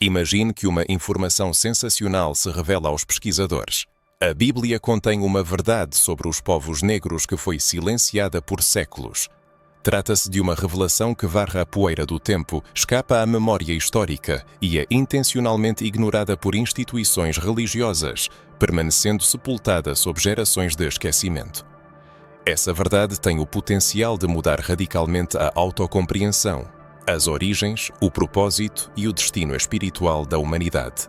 Imagine que uma informação sensacional se revela aos pesquisadores. A Bíblia contém uma verdade sobre os povos negros que foi silenciada por séculos. Trata-se de uma revelação que varre a poeira do tempo, escapa à memória histórica e é intencionalmente ignorada por instituições religiosas, permanecendo sepultada sob gerações de esquecimento. Essa verdade tem o potencial de mudar radicalmente a autocompreensão, as origens, o propósito e o destino espiritual da humanidade.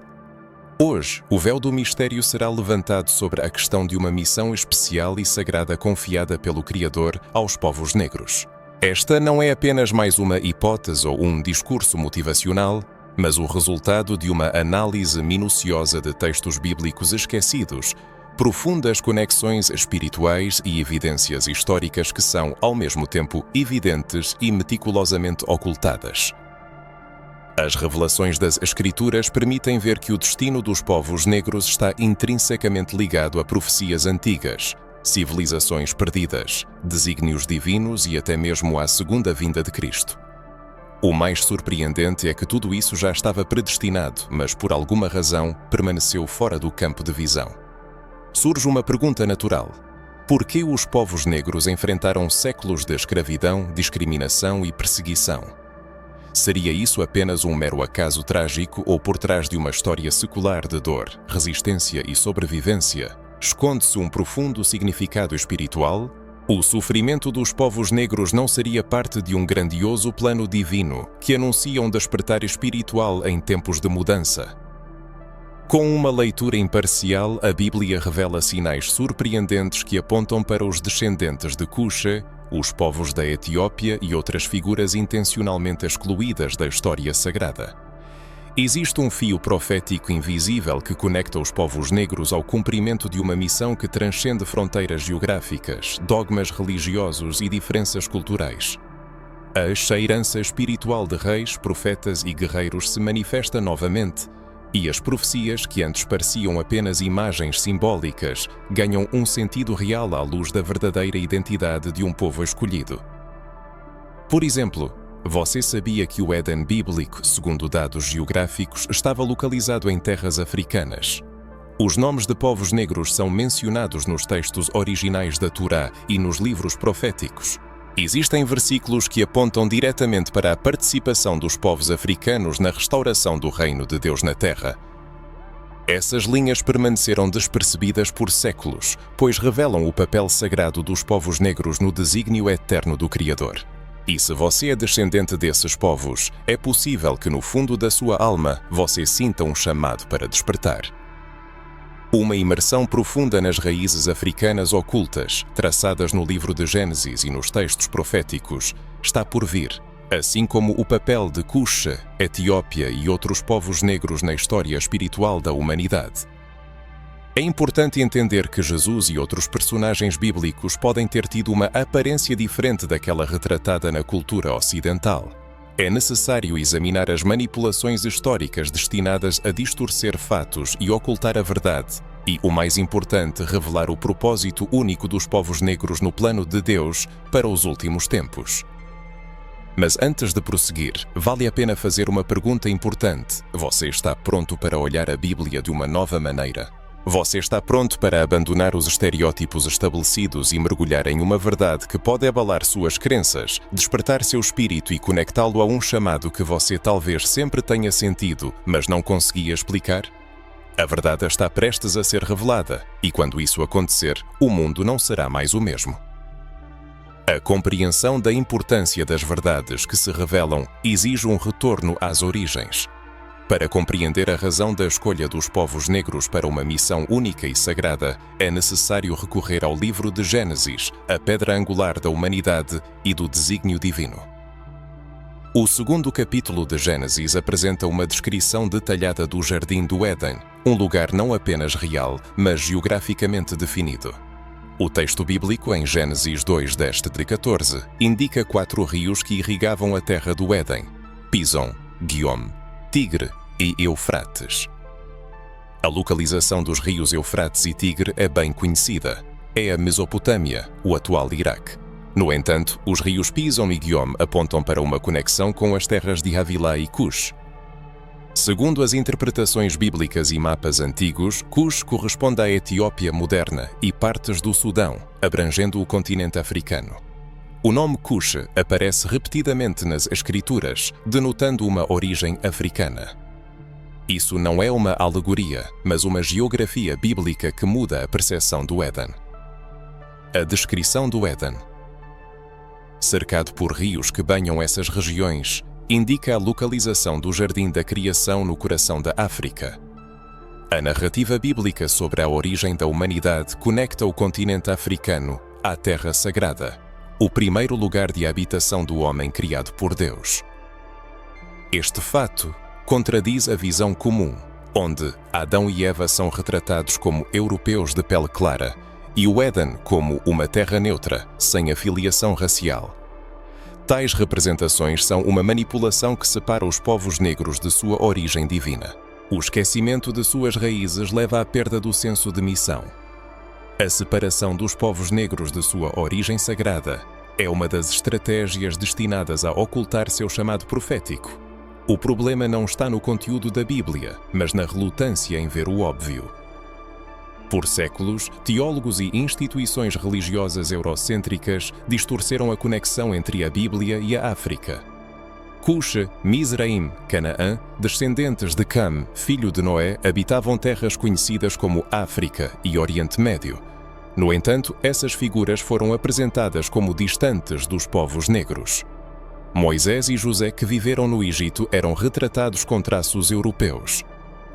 Hoje, o véu do mistério será levantado sobre a questão de uma missão especial e sagrada confiada pelo Criador aos povos negros. Esta não é apenas mais uma hipótese ou um discurso motivacional, mas o resultado de uma análise minuciosa de textos bíblicos esquecidos, profundas conexões espirituais e evidências históricas que são, ao mesmo tempo, evidentes e meticulosamente ocultadas. As revelações das Escrituras permitem ver que o destino dos povos negros está intrinsecamente ligado a profecias antigas, civilizações perdidas, desígnios divinos e até mesmo à segunda vinda de Cristo. O mais surpreendente é que tudo isso já estava predestinado, mas por alguma razão permaneceu fora do campo de visão. Surge uma pergunta natural: por que os povos negros enfrentaram séculos de escravidão, discriminação e perseguição? Seria isso apenas um mero acaso trágico ou por trás de uma história secular de dor, resistência e sobrevivência, esconde-se um profundo significado espiritual? O sofrimento dos povos negros não seria parte de um grandioso plano divino que anuncia um despertar espiritual em tempos de mudança? Com uma leitura imparcial, a Bíblia revela sinais surpreendentes que apontam para os descendentes de Cuxa, os povos da Etiópia e outras figuras intencionalmente excluídas da história sagrada. Existe um fio profético invisível que conecta os povos negros ao cumprimento de uma missão que transcende fronteiras geográficas, dogmas religiosos e diferenças culturais. A herança espiritual de reis, profetas e guerreiros se manifesta novamente, e as profecias, que antes pareciam apenas imagens simbólicas, ganham um sentido real à luz da verdadeira identidade de um povo escolhido. Por exemplo, você sabia que o Éden bíblico, segundo dados geográficos, estava localizado em terras africanas? Os nomes de povos negros são mencionados nos textos originais da Torá e nos livros proféticos. Existem versículos que apontam diretamente para a participação dos povos africanos na restauração do reino de Deus na Terra. Essas linhas permaneceram despercebidas por séculos, pois revelam o papel sagrado dos povos negros no desígnio eterno do Criador. E se você é descendente desses povos, é possível que no fundo da sua alma você sinta um chamado para despertar. Uma imersão profunda nas raízes africanas ocultas, traçadas no livro de Gênesis e nos textos proféticos, está por vir, assim como o papel de Cuxa, Etiópia e outros povos negros na história espiritual da humanidade. É importante entender que Jesus e outros personagens bíblicos podem ter tido uma aparência diferente daquela retratada na cultura ocidental. É necessário examinar as manipulações históricas destinadas a distorcer fatos e ocultar a verdade, e, o mais importante, revelar o propósito único dos povos negros no plano de Deus para os últimos tempos. Mas antes de prosseguir, vale a pena fazer uma pergunta importante. Você está pronto para olhar a Bíblia de uma nova maneira? Você está pronto para abandonar os estereótipos estabelecidos e mergulhar em uma verdade que pode abalar suas crenças, despertar seu espírito e conectá-lo a um chamado que você talvez sempre tenha sentido, mas não conseguia explicar? A verdade está prestes a ser revelada, e quando isso acontecer, o mundo não será mais o mesmo. A compreensão da importância das verdades que se revelam exige um retorno às origens. Para compreender a razão da escolha dos povos negros para uma missão única e sagrada, é necessário recorrer ao livro de Gênesis, a pedra angular da humanidade e do desígnio divino. O segundo capítulo de Gênesis apresenta uma descrição detalhada do Jardim do Éden, um lugar não apenas real, mas geograficamente definido. O texto bíblico, em Gênesis 2, 10-14, indica 4 rios que irrigavam a terra do Éden: Pison, Guiom, Tigre e Eufrates. A localização dos rios Eufrates e Tigre é bem conhecida. É a Mesopotâmia, o atual Iraque. No entanto, os rios Pison e Guiom apontam para uma conexão com as terras de Havilá e Cush. Segundo as interpretações bíblicas e mapas antigos, Cush corresponde à Etiópia moderna e partes do Sudão, abrangendo o continente africano. O nome Cush aparece repetidamente nas Escrituras, denotando uma origem africana. Isso não é uma alegoria, mas uma geografia bíblica que muda a percepção do Éden. A descrição do Éden. Cercado por rios que banham essas regiões, indica a localização do Jardim da Criação no coração da África. A narrativa bíblica sobre a origem da humanidade conecta o continente africano à Terra Sagrada, o primeiro lugar de habitação do homem criado por Deus. Este fato contradiz a visão comum, onde Adão e Eva são retratados como europeus de pele clara e o Éden como uma terra neutra, sem afiliação racial. Tais representações são uma manipulação que separa os povos negros de sua origem divina. O esquecimento de suas raízes leva à perda do senso de missão. A separação dos povos negros de sua origem sagrada é uma das estratégias destinadas a ocultar seu chamado profético. O problema não está no conteúdo da Bíblia, mas na relutância em ver o óbvio. Por séculos, teólogos e instituições religiosas eurocêntricas distorceram a conexão entre a Bíblia e a África. Cush, Mizraim, Canaã, descendentes de Cam, filho de Noé, habitavam terras conhecidas como África e Oriente Médio. No entanto, essas figuras foram apresentadas como distantes dos povos negros. Moisés e José, que viveram no Egito, eram retratados com traços europeus.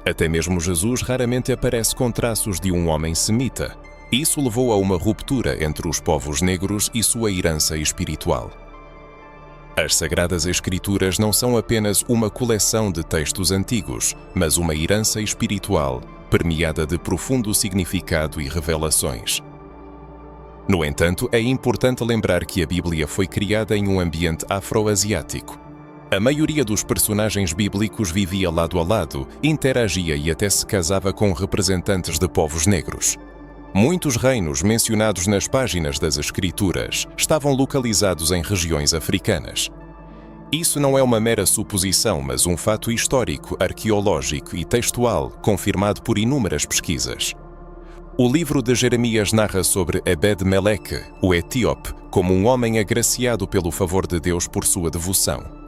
Até mesmo Jesus raramente aparece com traços de um homem semita. Isso levou a uma ruptura entre os povos negros e sua herança espiritual. As Sagradas Escrituras não são apenas uma coleção de textos antigos, mas uma herança espiritual, permeada de profundo significado e revelações. No entanto, é importante lembrar que a Bíblia foi criada em um ambiente afro-asiático. A maioria dos personagens bíblicos vivia lado a lado, interagia e até se casava com representantes de povos negros. Muitos reinos mencionados nas páginas das Escrituras estavam localizados em regiões africanas. Isso não é uma mera suposição, mas um fato histórico, arqueológico e textual, confirmado por inúmeras pesquisas. O livro de Jeremias narra sobre Ebed-Meleque, o etíope, como um homem agraciado pelo favor de Deus por sua devoção.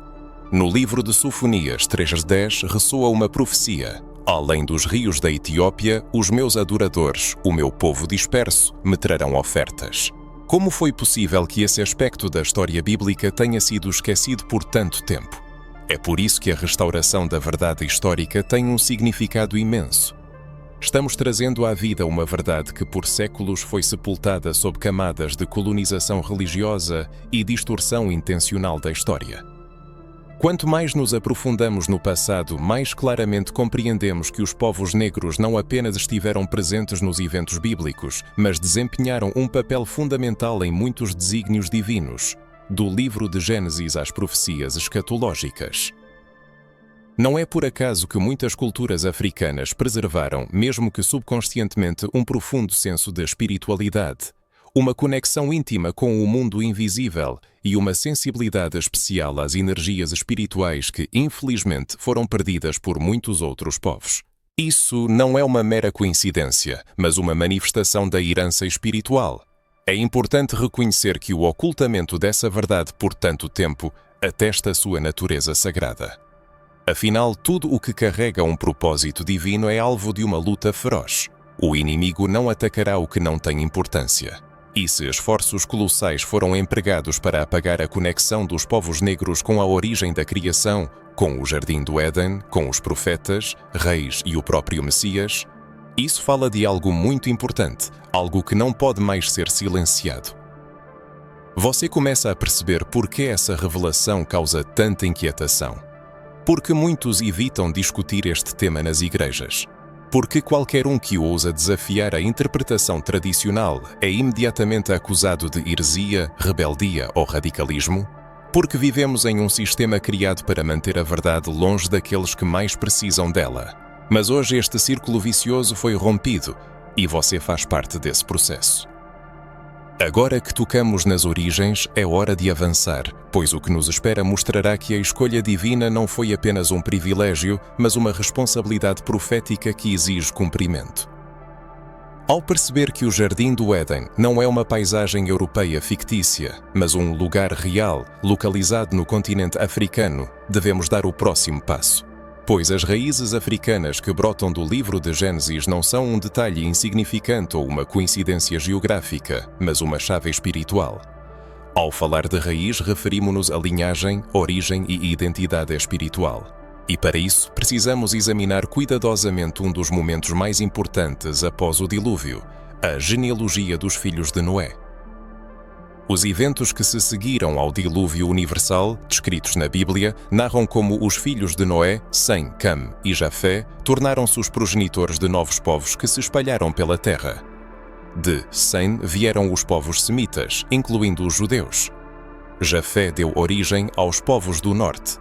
No livro de Sofonias 3:10 ressoa uma profecia: além dos rios da Etiópia, os meus adoradores, o meu povo disperso, me trarão ofertas. Como foi possível que esse aspecto da história bíblica tenha sido esquecido por tanto tempo? É por isso que a restauração da verdade histórica tem um significado imenso. Estamos trazendo à vida uma verdade que por séculos foi sepultada sob camadas de colonização religiosa e distorção intencional da história. Quanto mais nos aprofundamos no passado, mais claramente compreendemos que os povos negros não apenas estiveram presentes nos eventos bíblicos, mas desempenharam um papel fundamental em muitos desígnios divinos, do livro de Gênesis às profecias escatológicas. Não é por acaso que muitas culturas africanas preservaram, mesmo que subconscientemente, um profundo senso de espiritualidade, uma conexão íntima com o mundo invisível e uma sensibilidade especial às energias espirituais que, infelizmente, foram perdidas por muitos outros povos. Isso não é uma mera coincidência, mas uma manifestação da herança espiritual. É importante reconhecer que o ocultamento dessa verdade por tanto tempo atesta sua natureza sagrada. Afinal, tudo o que carrega um propósito divino é alvo de uma luta feroz. O inimigo não atacará o que não tem importância. E se esforços colossais foram empregados para apagar a conexão dos povos negros com a origem da criação, com o Jardim do Éden, com os profetas, reis e o próprio Messias, isso fala de algo muito importante, algo que não pode mais ser silenciado. Você começa a perceber por que essa revelação causa tanta inquietação. Porque muitos evitam discutir este tema nas igrejas. Porque qualquer um que ousa desafiar a interpretação tradicional é imediatamente acusado de heresia, rebeldia ou radicalismo? Porque vivemos em um sistema criado para manter a verdade longe daqueles que mais precisam dela. Mas hoje este círculo vicioso foi rompido e você faz parte desse processo. Agora que tocamos nas origens, é hora de avançar, pois o que nos espera mostrará que a escolha divina não foi apenas um privilégio, mas uma responsabilidade profética que exige cumprimento. Ao perceber que o Jardim do Éden não é uma paisagem europeia fictícia, mas um lugar real, localizado no continente africano, devemos dar o próximo passo. Pois as raízes africanas que brotam do livro de Gênesis não são um detalhe insignificante ou uma coincidência geográfica, mas uma chave espiritual. Ao falar de raiz, referimos-nos a linhagem, origem e identidade espiritual. E para isso, precisamos examinar cuidadosamente um dos momentos mais importantes após o dilúvio, a genealogia dos filhos de Noé. Os eventos que se seguiram ao dilúvio universal, descritos na Bíblia, narram como os filhos de Noé, Sem, Cam e Jafé, tornaram-se os progenitores de novos povos que se espalharam pela terra. De Sem vieram os povos semitas, incluindo os judeus. Jafé deu origem aos povos do norte.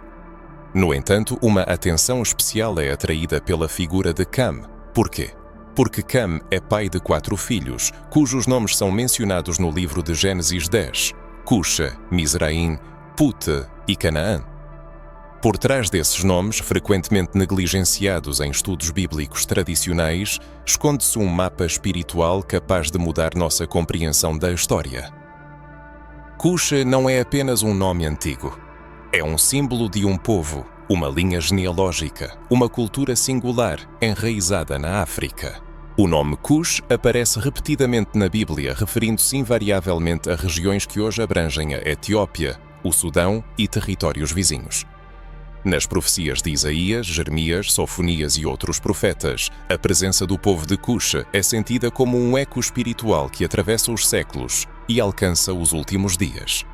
No entanto, uma atenção especial é atraída pela figura de Cam. Por quê? Porque Cam é pai de 4 filhos, cujos nomes são mencionados no livro de Gênesis 10, Cusha, Mizraim, Pute e Canaã. Por trás desses nomes, frequentemente negligenciados em estudos bíblicos tradicionais, esconde-se um mapa espiritual capaz de mudar nossa compreensão da história. Cusha não é apenas um nome antigo. É um símbolo de um povo, uma linha genealógica, uma cultura singular, enraizada na África. O nome Cush aparece repetidamente na Bíblia, referindo-se invariavelmente a regiões que hoje abrangem a Etiópia, o Sudão e territórios vizinhos. Nas profecias de Isaías, Jeremias, Sofonias e outros profetas, a presença do povo de Cush é sentida como um eco espiritual que atravessa os séculos e alcança os últimos dias.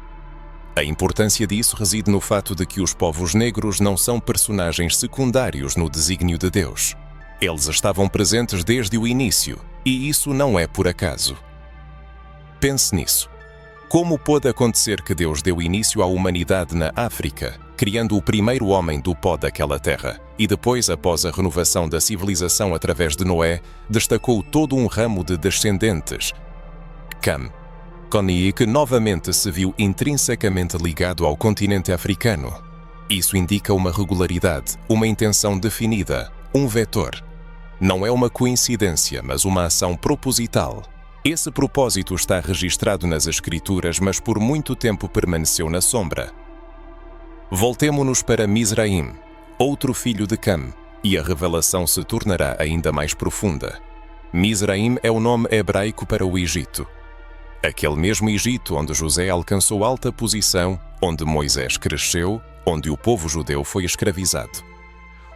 A importância disso reside no fato de que os povos negros não são personagens secundários no desígnio de Deus. Eles estavam presentes desde o início, e isso não é por acaso. Pense nisso. Como pôde acontecer que Deus deu início à humanidade na África, criando o primeiro homem do pó daquela terra, e depois, após a renovação da civilização através de Noé, destacou todo um ramo de descendentes, Cam, que novamente se viu intrinsecamente ligado ao continente africano. Isso indica uma regularidade, uma intenção definida, um vetor. Não é uma coincidência, mas uma ação proposital. Esse propósito está registrado nas Escrituras, mas por muito tempo permaneceu na sombra. Voltemo-nos para Mizraim, outro filho de Cam, e a revelação se tornará ainda mais profunda. Mizraim é o nome hebraico para o Egito. Aquele mesmo Egito onde José alcançou alta posição, onde Moisés cresceu, onde o povo judeu foi escravizado.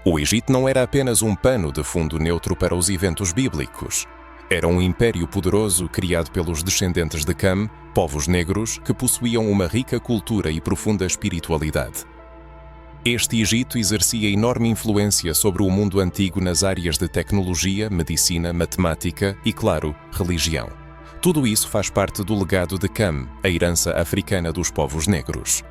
O Egito não era apenas um pano de fundo neutro para os eventos bíblicos. Era um império poderoso criado pelos descendentes de Cam, povos negros que possuíam uma rica cultura e profunda espiritualidade. Este Egito exercia enorme influência sobre o mundo antigo nas áreas de tecnologia, medicina, matemática e, claro, religião. Tudo isso faz parte do legado de Cam, a herança africana dos povos negros.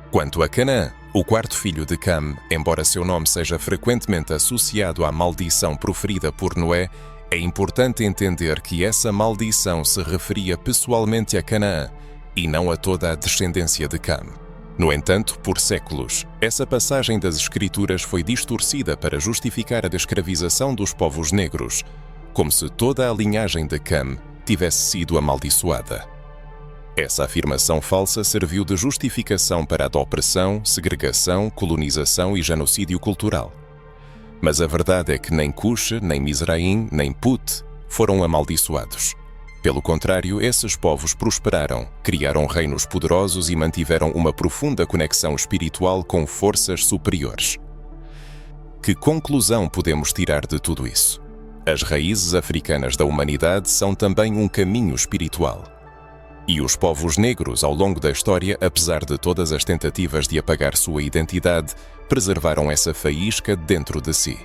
Quanto a Canaã, o quarto filho de Cam, embora seu nome seja frequentemente associado à maldição proferida por Noé, é importante entender que essa maldição se referia pessoalmente a Canaã e não a toda a descendência de Cam. No entanto, por séculos, essa passagem das Escrituras foi distorcida para justificar a escravização dos povos negros, como se toda a linhagem de Cam tivesse sido amaldiçoada. Essa afirmação falsa serviu de justificação para a opressão, segregação, colonização e genocídio cultural. Mas a verdade é que nem Cush, nem Mizraim, nem Put foram amaldiçoados. Pelo contrário, esses povos prosperaram, criaram reinos poderosos e mantiveram uma profunda conexão espiritual com forças superiores. Que conclusão podemos tirar de tudo isso? As raízes africanas da humanidade são também um caminho espiritual. E os povos negros, ao longo da história, apesar de todas as tentativas de apagar sua identidade, preservaram essa faísca dentro de si.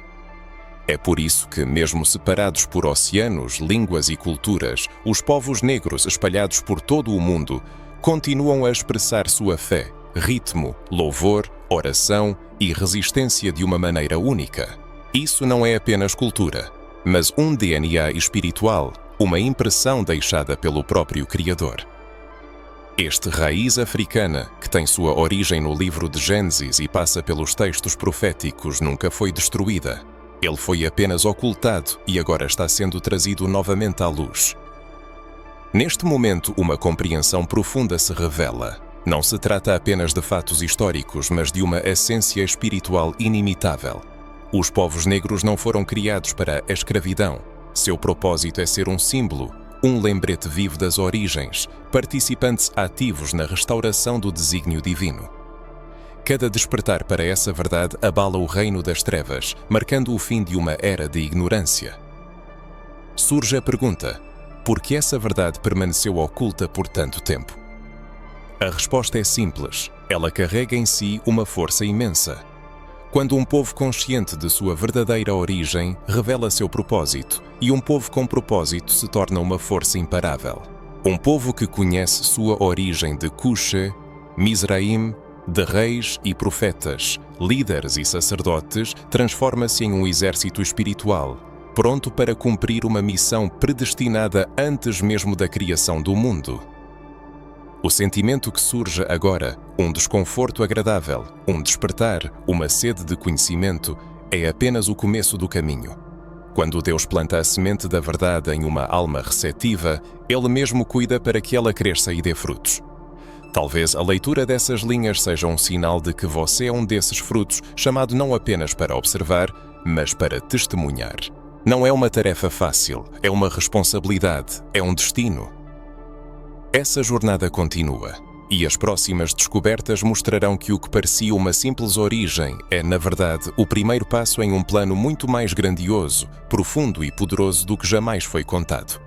É por isso que, mesmo separados por oceanos, línguas e culturas, os povos negros espalhados por todo o mundo continuam a expressar sua fé, ritmo, louvor, oração e resistência de uma maneira única. Isso não é apenas cultura, mas um DNA espiritual, uma impressão deixada pelo próprio Criador. Este raiz africana, que tem sua origem no livro de Gênesis e passa pelos textos proféticos, nunca foi destruída. Ele foi apenas ocultado e agora está sendo trazido novamente à luz. Neste momento, uma compreensão profunda se revela. Não se trata apenas de fatos históricos, mas de uma essência espiritual inimitável. Os povos negros não foram criados para a escravidão. Seu propósito é ser um símbolo, um lembrete vivo das origens, participantes ativos na restauração do desígnio divino. Cada despertar para essa verdade abala o reino das trevas, marcando o fim de uma era de ignorância. Surge a pergunta: por que essa verdade permaneceu oculta por tanto tempo? A resposta é simples: ela carrega em si uma força imensa. Quando um povo consciente de sua verdadeira origem revela seu propósito, e um povo com propósito se torna uma força imparável. Um povo que conhece sua origem de Cuxe, Mizraim, de reis e profetas, líderes e sacerdotes, transforma-se em um exército espiritual, pronto para cumprir uma missão predestinada antes mesmo da criação do mundo. O sentimento que surge agora, um desconforto agradável, um despertar, uma sede de conhecimento, é apenas o começo do caminho. Quando Deus planta a semente da verdade em uma alma receptiva, Ele mesmo cuida para que ela cresça e dê frutos. Talvez a leitura dessas linhas seja um sinal de que você é um desses frutos, chamado não apenas para observar, mas para testemunhar. Não é uma tarefa fácil, é uma responsabilidade, é um destino. Essa jornada continua, e as próximas descobertas mostrarão que o que parecia uma simples origem é, na verdade, o primeiro passo em um plano muito mais grandioso, profundo e poderoso do que jamais foi contado.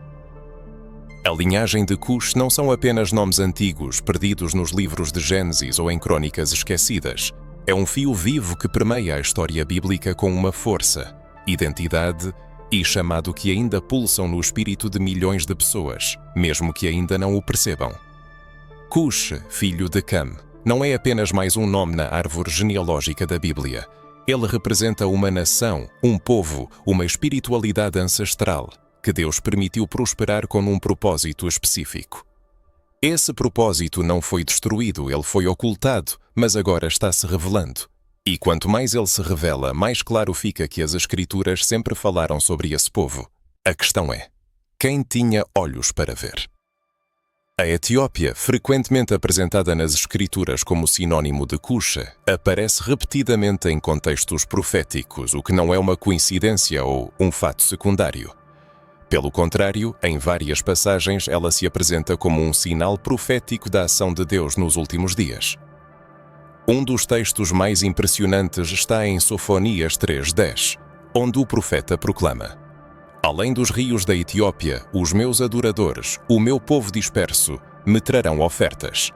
A linhagem de Cush não são apenas nomes antigos, perdidos nos livros de Gênesis ou em crônicas esquecidas. É um fio vivo que permeia a história bíblica com uma força, identidade e chamado que ainda pulsam no espírito de milhões de pessoas, mesmo que ainda não o percebam. Cush, filho de Cam, não é apenas mais um nome na árvore genealógica da Bíblia. Ele representa uma nação, um povo, uma espiritualidade ancestral que Deus permitiu prosperar com um propósito específico. Esse propósito não foi destruído, ele foi ocultado, mas agora está se revelando. E quanto mais ele se revela, mais claro fica que as Escrituras sempre falaram sobre esse povo. A questão é: quem tinha olhos para ver? A Etiópia, frequentemente apresentada nas Escrituras como sinônimo de Cuxa, aparece repetidamente em contextos proféticos, o que não é uma coincidência ou um fato secundário. Pelo contrário, em várias passagens ela se apresenta como um sinal profético da ação de Deus nos últimos dias. Um dos textos mais impressionantes está em Sofonias 3:10, onde o profeta proclama: além dos rios da Etiópia, os meus adoradores, o meu povo disperso, me trarão ofertas.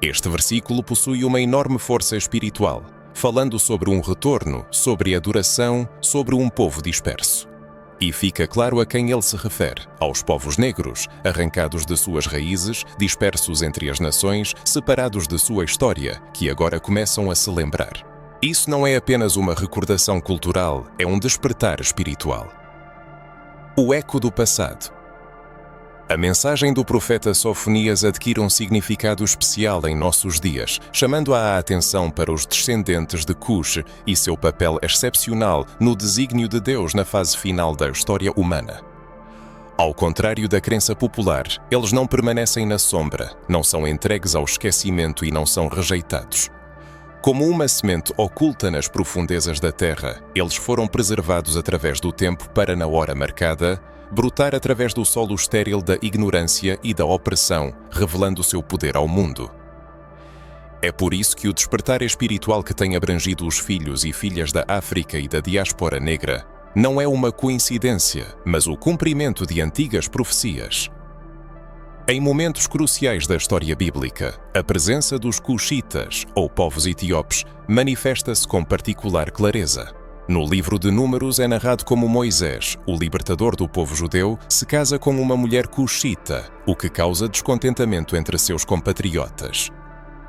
Este versículo possui uma enorme força espiritual, falando sobre um retorno, sobre adoração, sobre um povo disperso. E fica claro a quem ele se refere: aos povos negros, arrancados de suas raízes, dispersos entre as nações, separados de sua história, que agora começam a se lembrar. Isso não é apenas uma recordação cultural, é um despertar espiritual. O eco do passado. A mensagem do profeta Sofonias adquire um significado especial em nossos dias, chamando a atenção para os descendentes de Cush e seu papel excepcional no desígnio de Deus na fase final da história humana. Ao contrário da crença popular, eles não permanecem na sombra, não são entregues ao esquecimento e não são rejeitados. Como uma semente oculta nas profundezas da terra, eles foram preservados através do tempo para, na hora marcada, brotar através do solo estéril da ignorância e da opressão, revelando seu poder ao mundo. É por isso que o despertar espiritual que tem abrangido os filhos e filhas da África e da diáspora negra não é uma coincidência, mas o cumprimento de antigas profecias. Em momentos cruciais da história bíblica, a presença dos Cushitas, ou povos etíopes, manifesta-se com particular clareza. No livro de Números é narrado como Moisés, o libertador do povo judeu, se casa com uma mulher cushita, o que causa descontentamento entre seus compatriotas.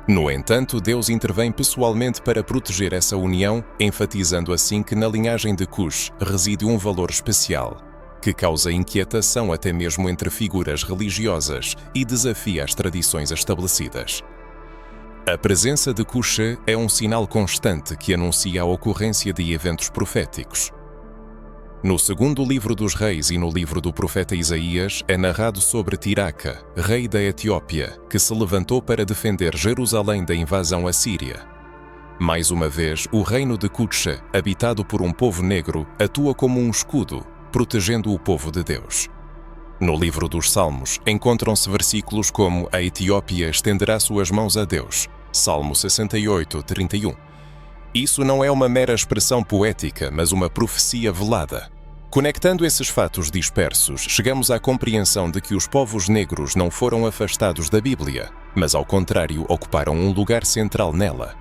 No entanto, Deus intervém pessoalmente para proteger essa união, enfatizando assim que na linhagem de Cush reside um valor especial: que causa inquietação até mesmo entre figuras religiosas e desafia as tradições estabelecidas. A presença de Cuxa é um sinal constante que anuncia a ocorrência de eventos proféticos. No segundo livro dos Reis e no livro do profeta Isaías é narrado sobre Tiraca, rei da Etiópia, que se levantou para defender Jerusalém da invasão assíria. Mais uma vez, o reino de Cuxa, habitado por um povo negro, atua como um escudo, protegendo o povo de Deus. No livro dos Salmos, encontram-se versículos como a Etiópia estenderá suas mãos a Deus, Salmo 68, 31. Isso não é uma mera expressão poética, mas uma profecia velada. Conectando esses fatos dispersos, chegamos à compreensão de que os povos negros não foram afastados da Bíblia, mas ao contrário ocuparam um lugar central nela.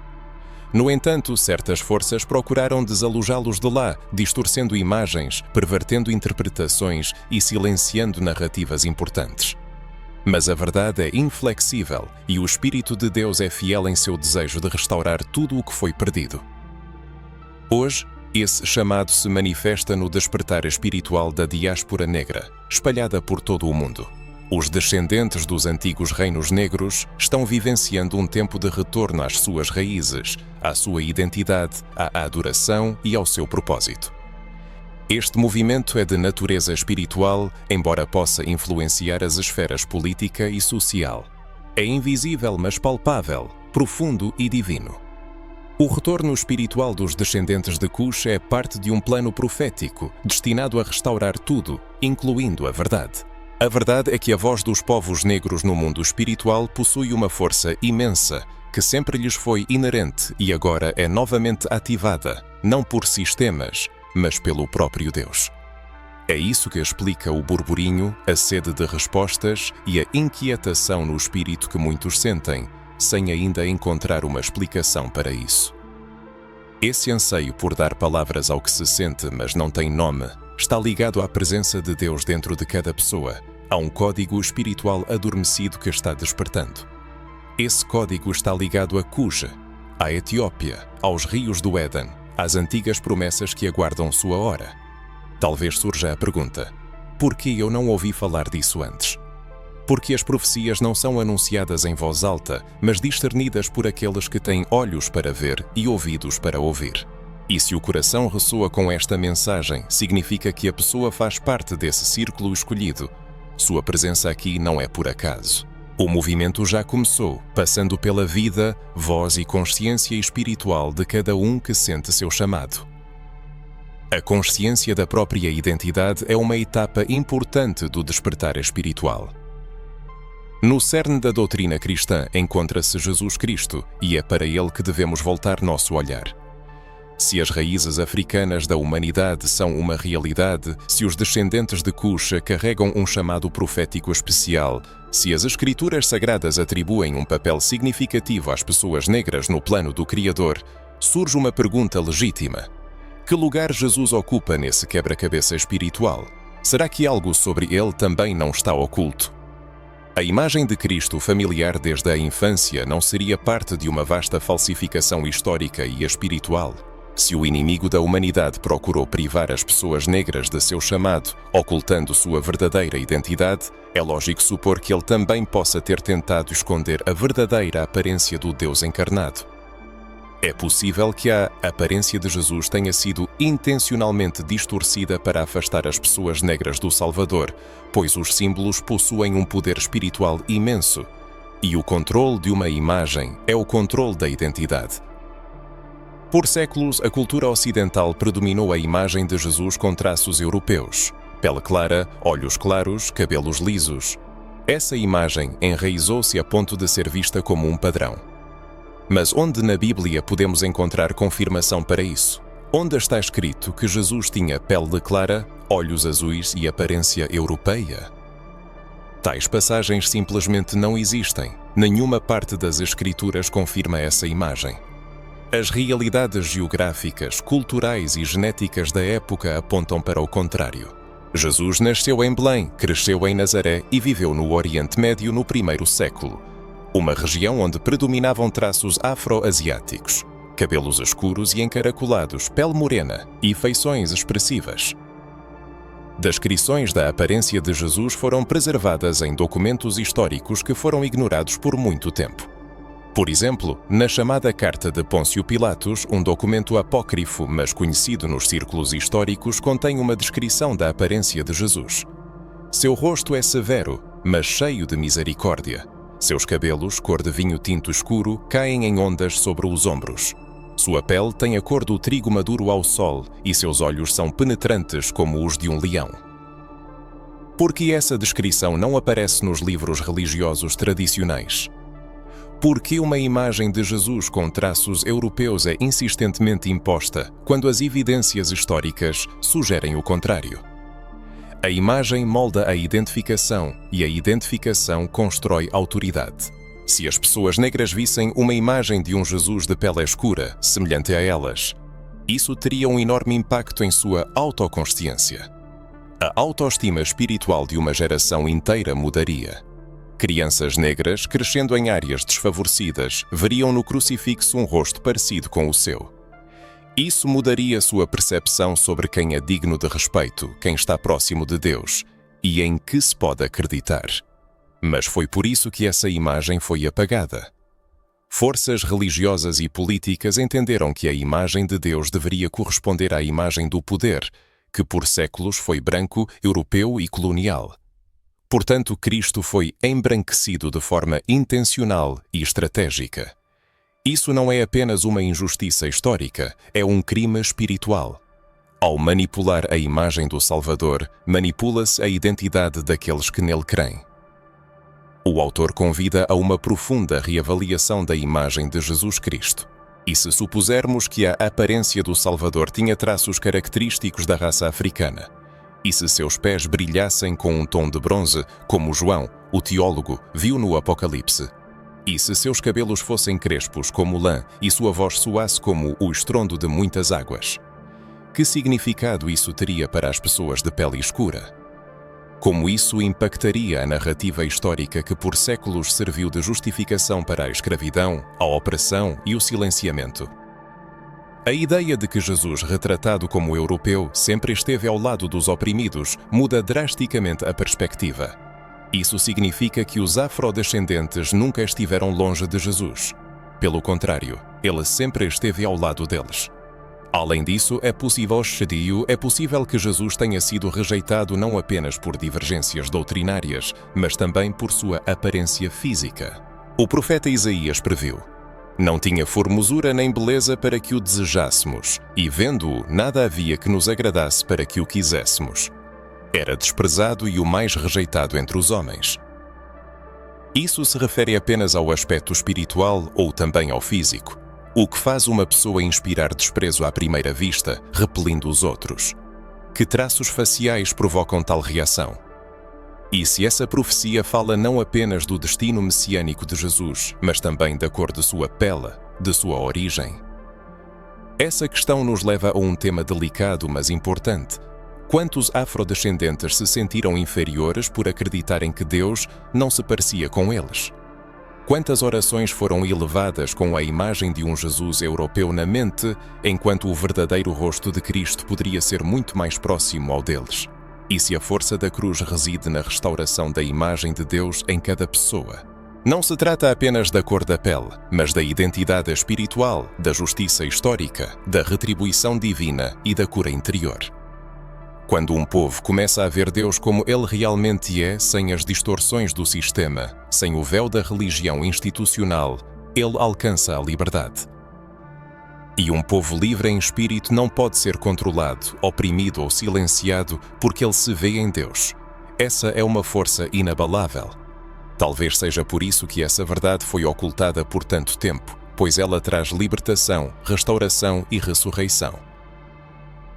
No entanto, certas forças procuraram desalojá-los de lá, distorcendo imagens, pervertendo interpretações e silenciando narrativas importantes. Mas a verdade é inflexível e o Espírito de Deus é fiel em seu desejo de restaurar tudo o que foi perdido. Hoje, esse chamado se manifesta no despertar espiritual da diáspora negra, espalhada por todo o mundo. Os descendentes dos antigos reinos negros estão vivenciando um tempo de retorno às suas raízes, à sua identidade, à adoração e ao seu propósito. Este movimento é de natureza espiritual, embora possa influenciar as esferas política e social. É invisível, mas palpável, profundo e divino. O retorno espiritual dos descendentes de Cush é parte de um plano profético, destinado a restaurar tudo, incluindo a verdade. A verdade é que a voz dos povos negros no mundo espiritual possui uma força imensa, que sempre lhes foi inerente e agora é novamente ativada, não por sistemas, mas pelo próprio Deus. É isso que explica o burburinho, a sede de respostas e a inquietação no espírito que muitos sentem, sem ainda encontrar uma explicação para isso. Esse anseio por dar palavras ao que se sente, mas não tem nome, está ligado à presença de Deus dentro de cada pessoa, a um código espiritual adormecido que está despertando. Esse código está ligado a Cuja, à Etiópia, aos rios do Éden, às antigas promessas que aguardam sua hora. Talvez surja a pergunta: por que eu não ouvi falar disso antes? Porque as profecias não são anunciadas em voz alta, mas discernidas por aqueles que têm olhos para ver e ouvidos para ouvir. E se o coração ressoa com esta mensagem, significa que a pessoa faz parte desse círculo escolhido. Sua presença aqui não é por acaso. O movimento já começou, passando pela vida, voz e consciência espiritual de cada um que sente seu chamado. A consciência da própria identidade é uma etapa importante do despertar espiritual. No cerne da doutrina cristã encontra-se Jesus Cristo e é para ele que devemos voltar nosso olhar. Se as raízes africanas da humanidade são uma realidade, se os descendentes de Cuxa carregam um chamado profético especial, se as escrituras sagradas atribuem um papel significativo às pessoas negras no plano do Criador, surge uma pergunta legítima. Que lugar Jesus ocupa nesse quebra-cabeça espiritual? Será que algo sobre ele também não está oculto? A imagem de Cristo familiar desde a infância não seria parte de uma vasta falsificação histórica e espiritual? Se o inimigo da humanidade procurou privar as pessoas negras de seu chamado, ocultando sua verdadeira identidade, é lógico supor que ele também possa ter tentado esconder a verdadeira aparência do Deus encarnado. É possível que a aparência de Jesus tenha sido intencionalmente distorcida para afastar as pessoas negras do Salvador, pois os símbolos possuem um poder espiritual imenso, e o controle de uma imagem é o controle da identidade. Por séculos, a cultura ocidental predominou a imagem de Jesus com traços europeus: pele clara, olhos claros, cabelos lisos. Essa imagem enraizou-se a ponto de ser vista como um padrão. Mas onde na Bíblia podemos encontrar confirmação para isso? Onde está escrito que Jesus tinha pele clara, olhos azuis e aparência europeia? Tais passagens simplesmente não existem. Nenhuma parte das Escrituras confirma essa imagem. As realidades geográficas, culturais e genéticas da época apontam para o contrário. Jesus nasceu em Belém, cresceu em Nazaré e viveu no Oriente Médio no primeiro século, uma região onde predominavam traços afro-asiáticos, cabelos escuros e encaracolados, pele morena e feições expressivas. Descrições da aparência de Jesus foram preservadas em documentos históricos que foram ignorados por muito tempo. Por exemplo, na chamada Carta de Pôncio Pilatos, um documento apócrifo, mas conhecido nos círculos históricos, contém uma descrição da aparência de Jesus. Seu rosto é severo, mas cheio de misericórdia. Seus cabelos, cor de vinho tinto escuro, caem em ondas sobre os ombros. Sua pele tem a cor do trigo maduro ao sol e seus olhos são penetrantes como os de um leão. Por que essa descrição não aparece nos livros religiosos tradicionais? Por que uma imagem de Jesus com traços europeus é insistentemente imposta, quando as evidências históricas sugerem o contrário? A imagem molda a identificação e a identificação constrói autoridade. Se as pessoas negras vissem uma imagem de um Jesus de pele escura, semelhante a elas, isso teria um enorme impacto em sua autoconsciência. A autoestima espiritual de uma geração inteira mudaria. Crianças negras, crescendo em áreas desfavorecidas, veriam no crucifixo um rosto parecido com o seu. Isso mudaria sua percepção sobre quem é digno de respeito, quem está próximo de Deus e em que se pode acreditar. Mas foi por isso que essa imagem foi apagada. Forças religiosas e políticas entenderam que a imagem de Deus deveria corresponder à imagem do poder, que por séculos foi branco, europeu e colonial. Portanto, Cristo foi embranquecido de forma intencional e estratégica. Isso não é apenas uma injustiça histórica, é um crime espiritual. Ao manipular a imagem do Salvador, manipula-se a identidade daqueles que nele creem. O autor convida a uma profunda reavaliação da imagem de Jesus Cristo. E se supusermos que a aparência do Salvador tinha traços característicos da raça africana, e se seus pés brilhassem com um tom de bronze, como João, o teólogo, viu no Apocalipse, e se seus cabelos fossem crespos como lã e sua voz soasse como o estrondo de muitas águas, que significado isso teria para as pessoas de pele escura? Como isso impactaria a narrativa histórica que por séculos serviu de justificação para a escravidão, a opressão e o silenciamento? A ideia de que Jesus, retratado como europeu, sempre esteve ao lado dos oprimidos, muda drasticamente a perspectiva. Isso significa que os afrodescendentes nunca estiveram longe de Jesus. Pelo contrário, ele sempre esteve ao lado deles. Além disso, é possível que Jesus tenha sido rejeitado não apenas por divergências doutrinárias, mas também por sua aparência física. O profeta Isaías previu: não tinha formosura nem beleza para que o desejássemos, e vendo-o, nada havia que nos agradasse para que o quiséssemos. Era desprezado e o mais rejeitado entre os homens. Isso se refere apenas ao aspecto espiritual ou também ao físico? O que faz uma pessoa inspirar desprezo à primeira vista, repelindo os outros? Que traços faciais provocam tal reação? E se essa profecia fala não apenas do destino messiânico de Jesus, mas também da cor de sua pele, de sua origem? Essa questão nos leva a um tema delicado, mas importante. Quantos afrodescendentes se sentiram inferiores por acreditarem que Deus não se parecia com eles? Quantas orações foram elevadas com a imagem de um Jesus europeu na mente, enquanto o verdadeiro rosto de Cristo poderia ser muito mais próximo ao deles? E se a força da cruz reside na restauração da imagem de Deus em cada pessoa? Não se trata apenas da cor da pele, mas da identidade espiritual, da justiça histórica, da retribuição divina e da cura interior. Quando um povo começa a ver Deus como ele realmente é, sem as distorções do sistema, sem o véu da religião institucional, ele alcança a liberdade. E um povo livre em espírito não pode ser controlado, oprimido ou silenciado porque ele se vê em Deus. Essa é uma força inabalável. Talvez seja por isso que essa verdade foi ocultada por tanto tempo, pois ela traz libertação, restauração e ressurreição.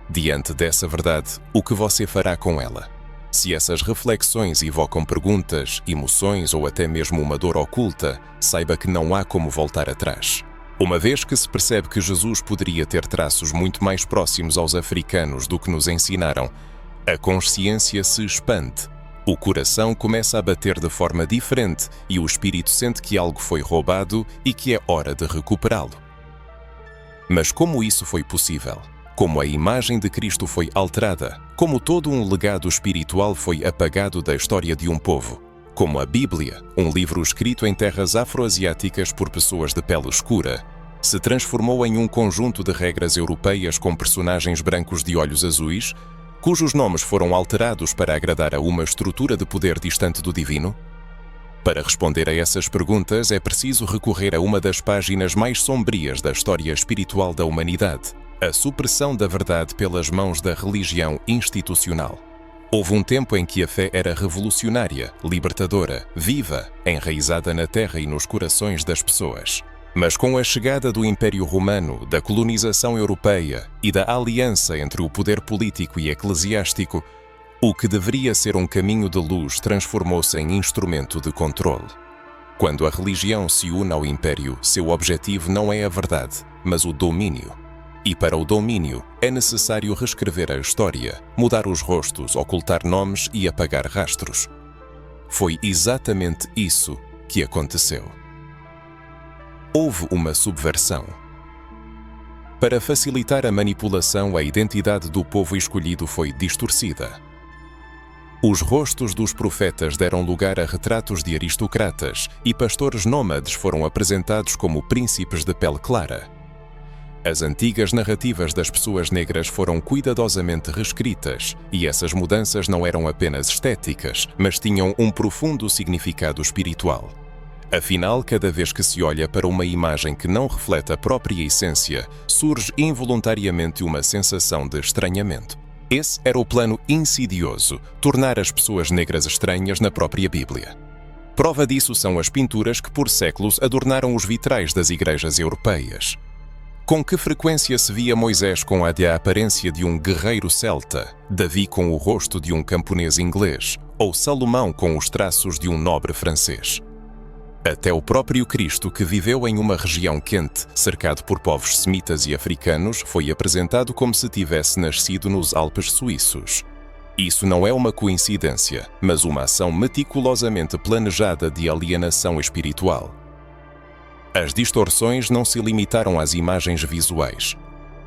Diante dessa verdade, o que você fará com ela? Se essas reflexões evocam perguntas, emoções ou até mesmo uma dor oculta, saiba que não há como voltar atrás. Uma vez que se percebe que Jesus poderia ter traços muito mais próximos aos africanos do que nos ensinaram, a consciência se expande. O coração começa a bater de forma diferente e o espírito sente que algo foi roubado e que é hora de recuperá-lo. Mas como isso foi possível? como a imagem de Cristo foi alterada, como todo um legado espiritual foi apagado da história de um povo, como a Bíblia, um livro escrito em terras afroasiáticas por pessoas de pele escura, se transformou em um conjunto de regras europeias com personagens brancos de olhos azuis, cujos nomes foram alterados para agradar a uma estrutura de poder distante do divino? Para responder a essas perguntas é preciso recorrer a uma das páginas mais sombrias da história espiritual da humanidade, a supressão da verdade pelas mãos da religião institucional. Houve um tempo em que a fé era revolucionária, libertadora, viva, enraizada na terra e nos corações das pessoas. Mas com a chegada do Império Romano, da colonização europeia e da aliança entre o poder político e eclesiástico, o que deveria ser um caminho de luz transformou-se em instrumento de controle. Quando a religião se une ao império, seu objetivo não é a verdade, mas o domínio. E para o domínio é necessário reescrever a história, mudar os rostos, ocultar nomes e apagar rastros. Foi exatamente isso que aconteceu. Houve uma subversão. Para facilitar a manipulação, a identidade do povo escolhido foi distorcida. Os rostos dos profetas deram lugar a retratos de aristocratas e pastores nômades foram apresentados como príncipes de pele clara. As antigas narrativas das pessoas negras foram cuidadosamente reescritas e essas mudanças não eram apenas estéticas, mas tinham um profundo significado espiritual. Afinal, cada vez que se olha para uma imagem que não reflete a própria essência, surge involuntariamente uma sensação de estranhamento. Esse era o plano insidioso, tornar as pessoas negras estranhas na própria Bíblia. Prova disso são as pinturas que por séculos adornaram os vitrais das igrejas europeias. Com que frequência se via Moisés com a aparência de um guerreiro celta, Davi com o rosto de um camponês inglês, ou Salomão com os traços de um nobre francês? Até o próprio Cristo, que viveu em uma região quente, cercado por povos semitas e africanos, foi apresentado como se tivesse nascido nos Alpes suíços. Isso não é uma coincidência, mas uma ação meticulosamente planejada de alienação espiritual. As distorções não se limitaram às imagens visuais.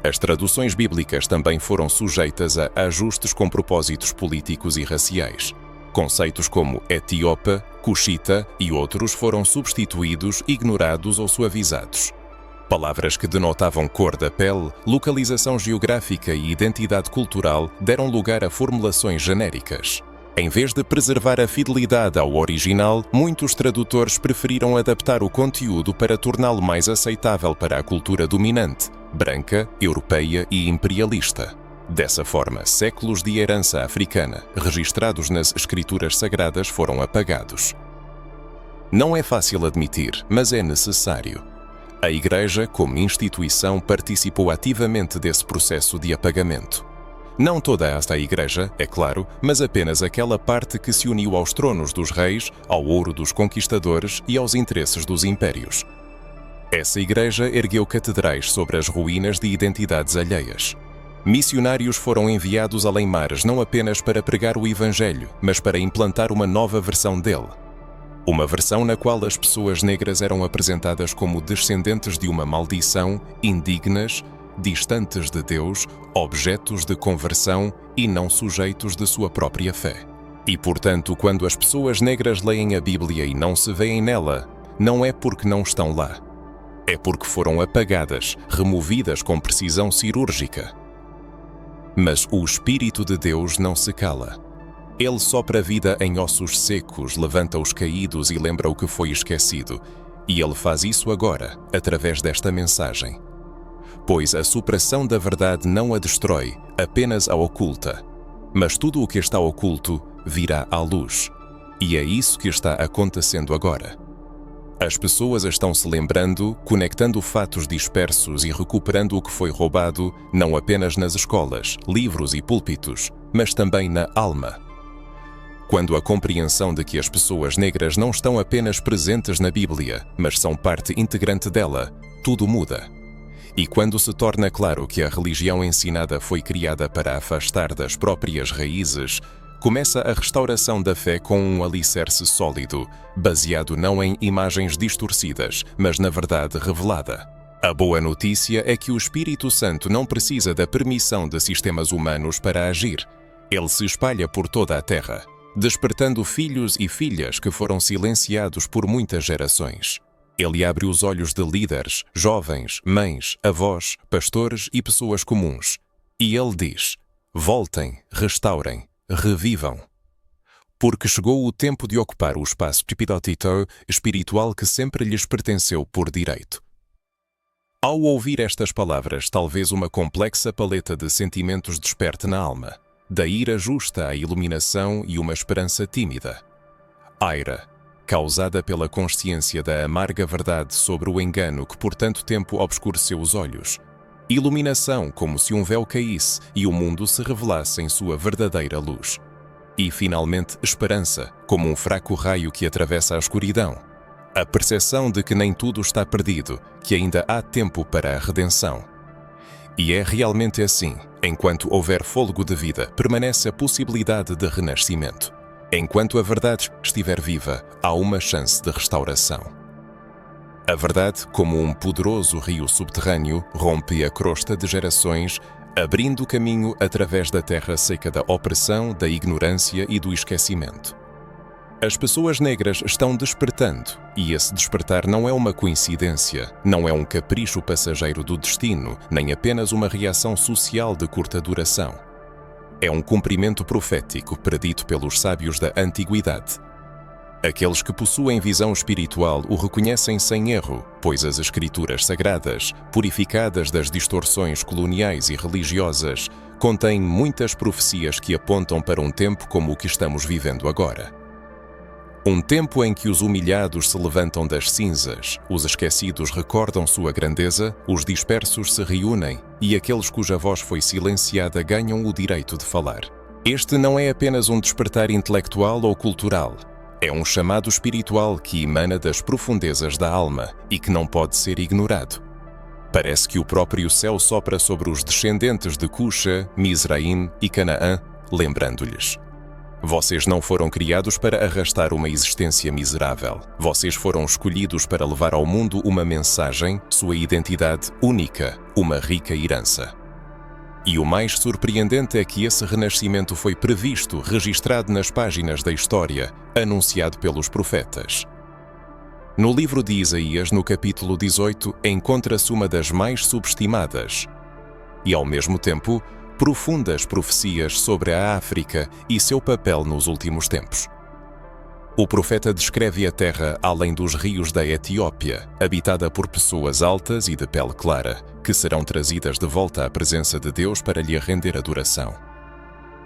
As traduções bíblicas também foram sujeitas a ajustes com propósitos políticos e raciais. Conceitos como etíope, cuxita e outros foram substituídos, ignorados ou suavizados. Palavras que denotavam cor da pele, localização geográfica e identidade cultural deram lugar a formulações genéricas. Em vez de preservar a fidelidade ao original, muitos tradutores preferiram adaptar o conteúdo para torná-lo mais aceitável para a cultura dominante, branca, europeia e imperialista. Dessa forma, séculos de herança africana, registrados nas escrituras sagradas, foram apagados. Não é fácil admitir, mas é necessário. A Igreja, como instituição, participou ativamente desse processo de apagamento. Não toda esta Igreja, é claro, mas apenas aquela parte que se uniu aos tronos dos reis, ao ouro dos conquistadores e aos interesses dos impérios. Essa Igreja ergueu catedrais sobre as ruínas de identidades alheias. Missionários foram enviados além mares não apenas para pregar o Evangelho, mas para implantar uma nova versão dele. Uma versão na qual as pessoas negras eram apresentadas como descendentes de uma maldição, indignas, distantes de Deus, objetos de conversão e não sujeitos de sua própria fé. E, portanto, quando as pessoas negras leem a Bíblia e não se veem nela, não é porque não estão lá. É porque foram apagadas, removidas com precisão cirúrgica. Mas o Espírito de Deus não se cala. Ele sopra vida em ossos secos, levanta os caídos e lembra o que foi esquecido. E ele faz isso agora, através desta mensagem. Pois a supressão da verdade não a destrói, apenas a oculta. Mas tudo o que está oculto virá à luz. E é isso que está acontecendo agora. As pessoas estão se lembrando, conectando fatos dispersos e recuperando o que foi roubado, não apenas nas escolas, livros e púlpitos, mas também na alma. Quando a compreensão de que as pessoas negras não estão apenas presentes na Bíblia, mas são parte integrante dela, tudo muda. E quando se torna claro que a religião ensinada foi criada para afastar das próprias raízes, começa a restauração da fé com um alicerce sólido, baseado não em imagens distorcidas, mas na verdade revelada. A boa notícia é que o Espírito Santo não precisa da permissão de sistemas humanos para agir. Ele se espalha por toda a terra, despertando filhos e filhas que foram silenciados por muitas gerações. Ele abre os olhos de líderes, jovens, mães, avós, pastores e pessoas comuns. E ele diz: voltem, restaurem, revivam. Porque chegou o tempo de ocupar o espaço espiritual que sempre lhes pertenceu por direito. Ao ouvir estas palavras, talvez uma complexa paleta de sentimentos desperte na alma, da ira justa à iluminação e uma esperança tímida. A ira, causada pela consciência da amarga verdade sobre o engano que por tanto tempo obscureceu os olhos. Iluminação, como se um véu caísse e o mundo se revelasse em sua verdadeira luz. E, finalmente, esperança, como um fraco raio que atravessa a escuridão. A percepção de que nem tudo está perdido, que ainda há tempo para a redenção. E é realmente assim. Enquanto houver fôlego de vida, permanece a possibilidade de renascimento. Enquanto a verdade estiver viva, há uma chance de restauração. A verdade, como um poderoso rio subterrâneo, rompe a crosta de gerações, abrindo caminho através da terra seca da opressão, da ignorância e do esquecimento. As pessoas negras estão despertando, e esse despertar não é uma coincidência, não é um capricho passageiro do destino, nem apenas uma reação social de curta duração. É um cumprimento profético predito pelos sábios da antiguidade. Aqueles que possuem visão espiritual o reconhecem sem erro, pois as escrituras sagradas, purificadas das distorções coloniais e religiosas, contêm muitas profecias que apontam para um tempo como o que estamos vivendo agora. Um tempo em que os humilhados se levantam das cinzas, os esquecidos recordam sua grandeza, os dispersos se reúnem e aqueles cuja voz foi silenciada ganham o direito de falar. Este não é apenas um despertar intelectual ou cultural. É um chamado espiritual que emana das profundezas da alma e que não pode ser ignorado. Parece que o próprio céu sopra sobre os descendentes de Cuxa, Mizraim e Canaã, lembrando-lhes: vocês não foram criados para arrastar uma existência miserável. Vocês foram escolhidos para levar ao mundo uma mensagem, sua identidade única, uma rica herança. E o mais surpreendente é que esse renascimento foi previsto, registrado nas páginas da história, anunciado pelos profetas. No livro de Isaías, no capítulo 18, encontra-se uma das mais subestimadas e, ao mesmo tempo, profundas profecias sobre a África e seu papel nos últimos tempos. O profeta descreve a terra além dos rios da Etiópia, habitada por pessoas altas e de pele clara, que serão trazidas de volta à presença de Deus para lhe render adoração.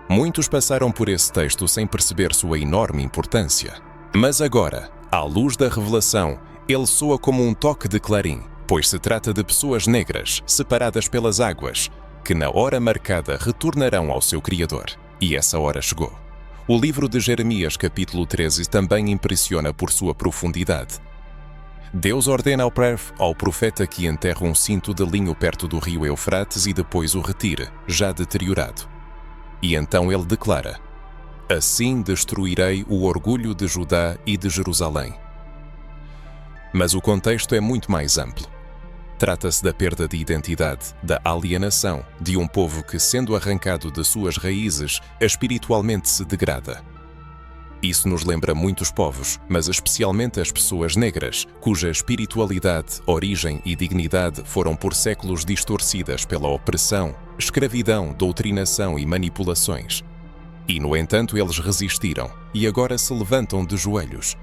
Muitos passaram por esse texto sem perceber sua enorme importância. Mas agora, à luz da revelação, ele soa como um toque de clarim, pois se trata de pessoas negras, separadas pelas águas, que na hora marcada retornarão ao seu Criador. E essa hora chegou. O livro de Jeremias, capítulo 13, também impressiona por sua profundidade. Deus ordena ao profeta que enterre um cinto de linho perto do rio Eufrates e depois o retire, já deteriorado. E então ele declara: assim destruirei o orgulho de Judá e de Jerusalém. Mas o contexto é muito mais amplo. Trata-se da perda de identidade, da alienação, de um povo que, sendo arrancado de suas raízes, espiritualmente se degrada. Isso nos lembra muitos povos, mas especialmente as pessoas negras, cuja espiritualidade, origem e dignidade foram por séculos distorcidas pela opressão, escravidão, doutrinação e manipulações. E, no entanto, eles resistiram e agora se levantam de joelhos.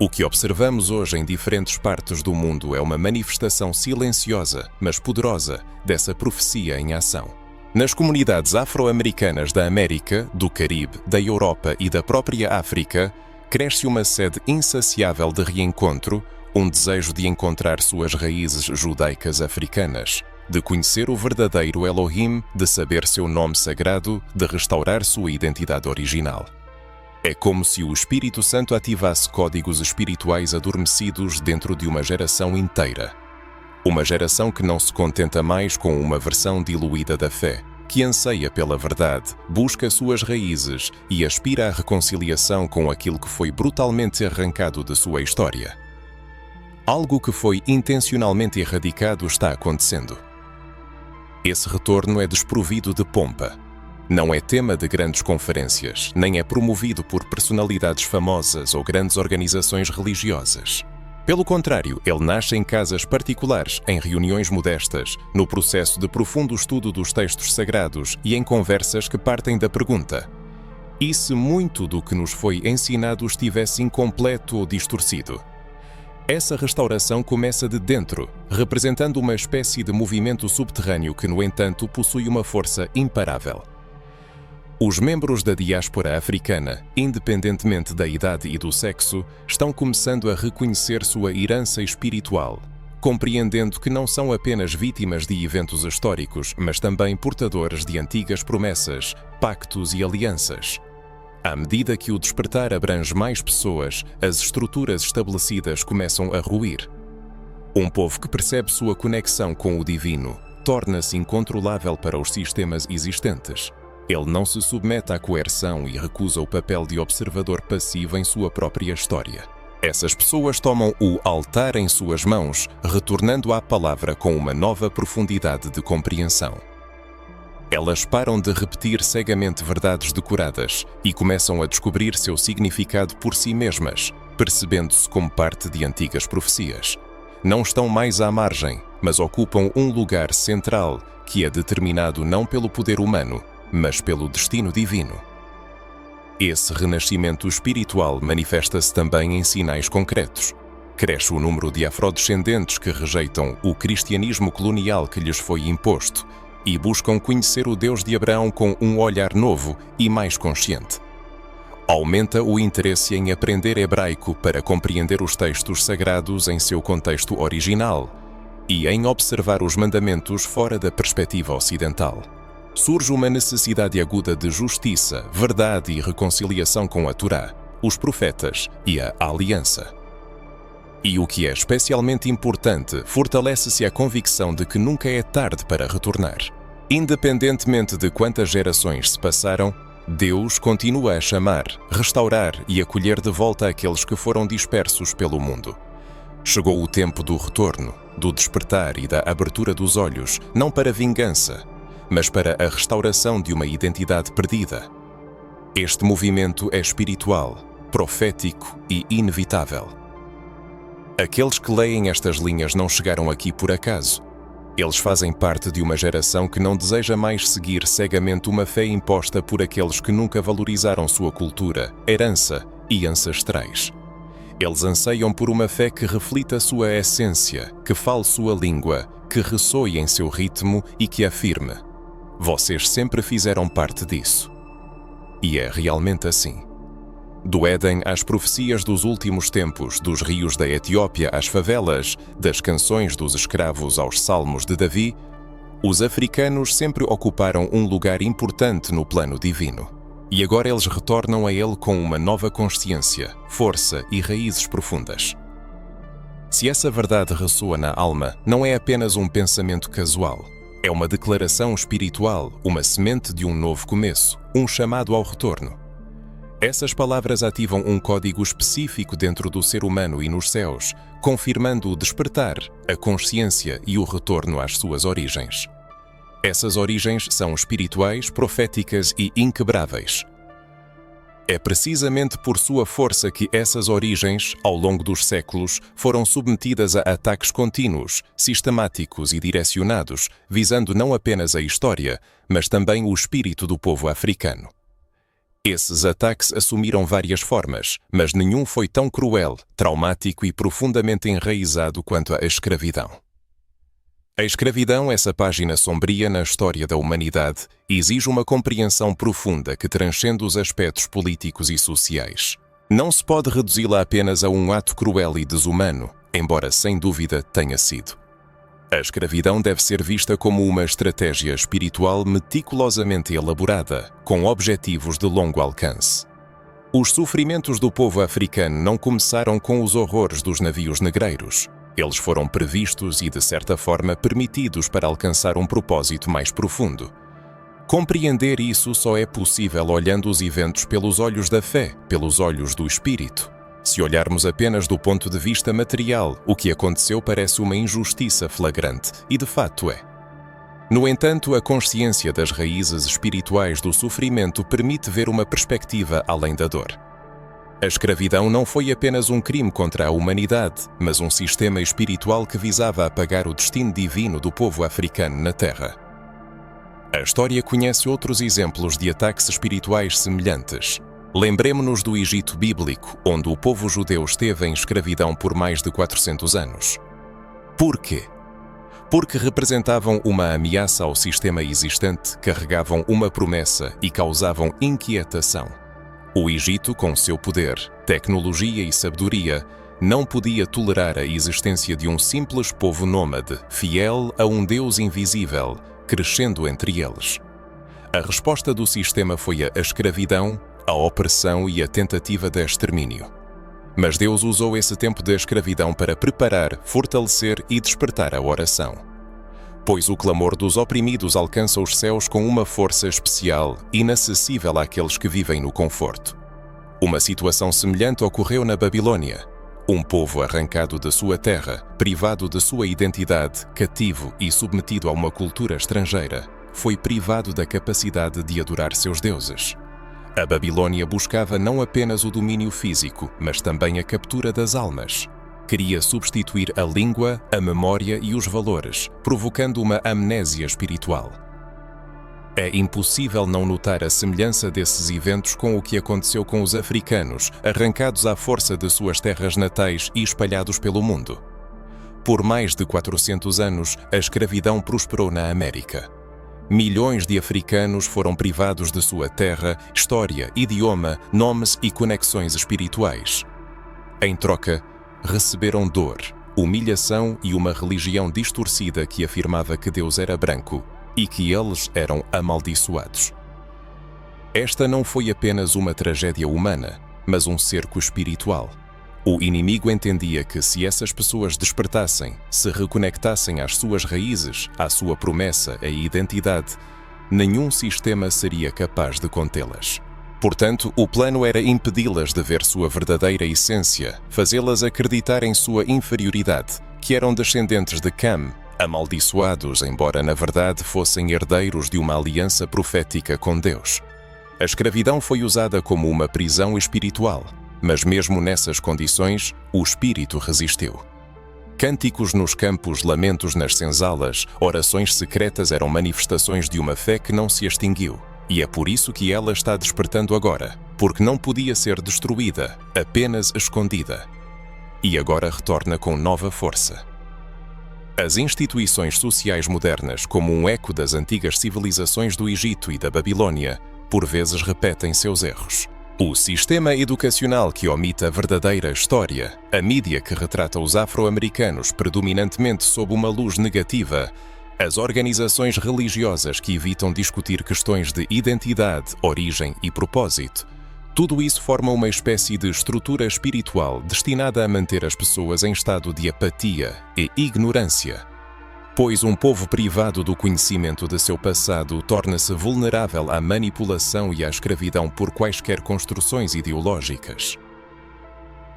O que observamos hoje em diferentes partes do mundo é uma manifestação silenciosa, mas poderosa, dessa profecia em ação. Nas comunidades afro-americanas da América, do Caribe, da Europa e da própria África, cresce uma sede insaciável de reencontro, um desejo de encontrar suas raízes judaicas africanas, de conhecer o verdadeiro Elohim, de saber seu nome sagrado, de restaurar sua identidade original. É como se o Espírito Santo ativasse códigos espirituais adormecidos dentro de uma geração inteira. Uma geração que não se contenta mais com uma versão diluída da fé, que anseia pela verdade, busca suas raízes e aspira à reconciliação com aquilo que foi brutalmente arrancado de sua história. Algo que foi intencionalmente erradicado está acontecendo. Esse retorno é desprovido de pompa. Não é tema de grandes conferências, nem é promovido por personalidades famosas ou grandes organizações religiosas. Pelo contrário, ele nasce em casas particulares, em reuniões modestas, no processo de profundo estudo dos textos sagrados e em conversas que partem da pergunta: e se muito do que nos foi ensinado estivesse incompleto ou distorcido? Essa restauração começa de dentro, representando uma espécie de movimento subterrâneo que, no entanto, possui uma força imparável. Os membros da diáspora africana, independentemente da idade e do sexo, estão começando a reconhecer sua herança espiritual, compreendendo que não são apenas vítimas de eventos históricos, mas também portadores de antigas promessas, pactos e alianças. À medida que o despertar abrange mais pessoas, as estruturas estabelecidas começam a ruir. Um povo que percebe sua conexão com o divino torna-se incontrolável para os sistemas existentes. Ele não se submete à coerção e recusa o papel de observador passivo em sua própria história. Essas pessoas tomam o altar em suas mãos, retornando à palavra com uma nova profundidade de compreensão. Elas param de repetir cegamente verdades decoradas e começam a descobrir seu significado por si mesmas, percebendo-se como parte de antigas profecias. Não estão mais à margem, mas ocupam um lugar central que é determinado não pelo poder humano, mas pelo destino divino. Esse renascimento espiritual manifesta-se também em sinais concretos. Cresce o número de afrodescendentes que rejeitam o cristianismo colonial que lhes foi imposto e buscam conhecer o Deus de Abraão com um olhar novo e mais consciente. Aumenta o interesse em aprender hebraico para compreender os textos sagrados em seu contexto original e em observar os mandamentos fora da perspectiva ocidental. Surge uma necessidade aguda de justiça, verdade e reconciliação com a Torá, os profetas e a aliança. E o que é especialmente importante, fortalece-se a convicção de que nunca é tarde para retornar. Independentemente de quantas gerações se passaram, Deus continua a chamar, restaurar e acolher de volta aqueles que foram dispersos pelo mundo. Chegou o tempo do retorno, do despertar e da abertura dos olhos, não para vingança, mas para a restauração de uma identidade perdida. Este movimento é espiritual, profético e inevitável. Aqueles que leem estas linhas não chegaram aqui por acaso. Eles fazem parte de uma geração que não deseja mais seguir cegamente uma fé imposta por aqueles que nunca valorizaram sua cultura, herança e ancestrais. Eles anseiam por uma fé que reflita sua essência, que fale sua língua, que ressoe em seu ritmo e que afirme: vocês sempre fizeram parte disso. E é realmente assim. Do Éden às profecias dos últimos tempos, dos rios da Etiópia às favelas, das canções dos escravos aos salmos de Davi, os africanos sempre ocuparam um lugar importante no plano divino. E agora eles retornam a ele com uma nova consciência, força e raízes profundas. Se essa verdade ressoa na alma, não é apenas um pensamento casual. É uma declaração espiritual, uma semente de um novo começo, um chamado ao retorno. Essas palavras ativam um código específico dentro do ser humano e nos céus, confirmando o despertar, a consciência e o retorno às suas origens. Essas origens são espirituais, proféticas e inquebráveis. É precisamente por sua força que essas origens, ao longo dos séculos, foram submetidas a ataques contínuos, sistemáticos e direcionados, visando não apenas a história, mas também o espírito do povo africano. Esses ataques assumiram várias formas, mas nenhum foi tão cruel, traumático e profundamente enraizado quanto a escravidão. A escravidão, essa página sombria na história da humanidade, exige uma compreensão profunda que transcende os aspectos políticos e sociais. Não se pode reduzi-la apenas a um ato cruel e desumano, embora sem dúvida tenha sido. A escravidão deve ser vista como uma estratégia espiritual meticulosamente elaborada, com objetivos de longo alcance. Os sofrimentos do povo africano não começaram com os horrores dos navios negreiros. Eles foram previstos e, de certa forma, permitidos para alcançar um propósito mais profundo. Compreender isso só é possível olhando os eventos pelos olhos da fé, pelos olhos do espírito. Se olharmos apenas do ponto de vista material, o que aconteceu parece uma injustiça flagrante, e de fato é. No entanto, a consciência das raízes espirituais do sofrimento permite ver uma perspectiva além da dor. A escravidão não foi apenas um crime contra a humanidade, mas um sistema espiritual que visava apagar o destino divino do povo africano na Terra. A história conhece outros exemplos de ataques espirituais semelhantes. Lembremo-nos do Egito bíblico, onde o povo judeu esteve em escravidão por mais de 400 anos. Por quê? Porque representavam uma ameaça ao sistema existente, carregavam uma promessa e causavam inquietação. O Egito, com seu poder, tecnologia e sabedoria, não podia tolerar a existência de um simples povo nômade, fiel a um Deus invisível, crescendo entre eles. A resposta do sistema foi a escravidão, a opressão e a tentativa de extermínio. Mas Deus usou esse tempo de escravidão para preparar, fortalecer e despertar a oração. Pois o clamor dos oprimidos alcança os céus com uma força especial, inacessível àqueles que vivem no conforto. Uma situação semelhante ocorreu na Babilônia. Um povo arrancado da sua terra, privado de sua identidade, cativo e submetido a uma cultura estrangeira, foi privado da capacidade de adorar seus deuses. A Babilônia buscava não apenas o domínio físico, mas também a captura das almas. Queria substituir a língua, a memória e os valores, provocando uma amnésia espiritual. É impossível não notar a semelhança desses eventos com o que aconteceu com os africanos, arrancados à força de suas terras natais e espalhados pelo mundo. Por mais de 400 anos, a escravidão prosperou na América. Milhões de africanos foram privados de sua terra, história, idioma, nomes e conexões espirituais. Em troca, receberam dor, humilhação e uma religião distorcida que afirmava que Deus era branco e que eles eram amaldiçoados. Esta não foi apenas uma tragédia humana, mas um cerco espiritual. O inimigo entendia que se essas pessoas despertassem, se reconectassem às suas raízes, à sua promessa e identidade, nenhum sistema seria capaz de contê-las. Portanto, o plano era impedi-las de ver sua verdadeira essência, fazê-las acreditar em sua inferioridade, que eram descendentes de Cam, amaldiçoados, embora na verdade fossem herdeiros de uma aliança profética com Deus. A escravidão foi usada como uma prisão espiritual, mas mesmo nessas condições, o espírito resistiu. Cânticos nos campos, lamentos nas senzalas, orações secretas eram manifestações de uma fé que não se extinguiu. E é por isso que ela está despertando agora, porque não podia ser destruída, apenas escondida. E agora retorna com nova força. As instituições sociais modernas, como um eco das antigas civilizações do Egito e da Babilônia, por vezes repetem seus erros. O sistema educacional que omite a verdadeira história, a mídia que retrata os afro-americanos predominantemente sob uma luz negativa, as organizações religiosas que evitam discutir questões de identidade, origem e propósito, tudo isso forma uma espécie de estrutura espiritual destinada a manter as pessoas em estado de apatia e ignorância. Pois um povo privado do conhecimento de seu passado torna-se vulnerável à manipulação e à escravidão por quaisquer construções ideológicas.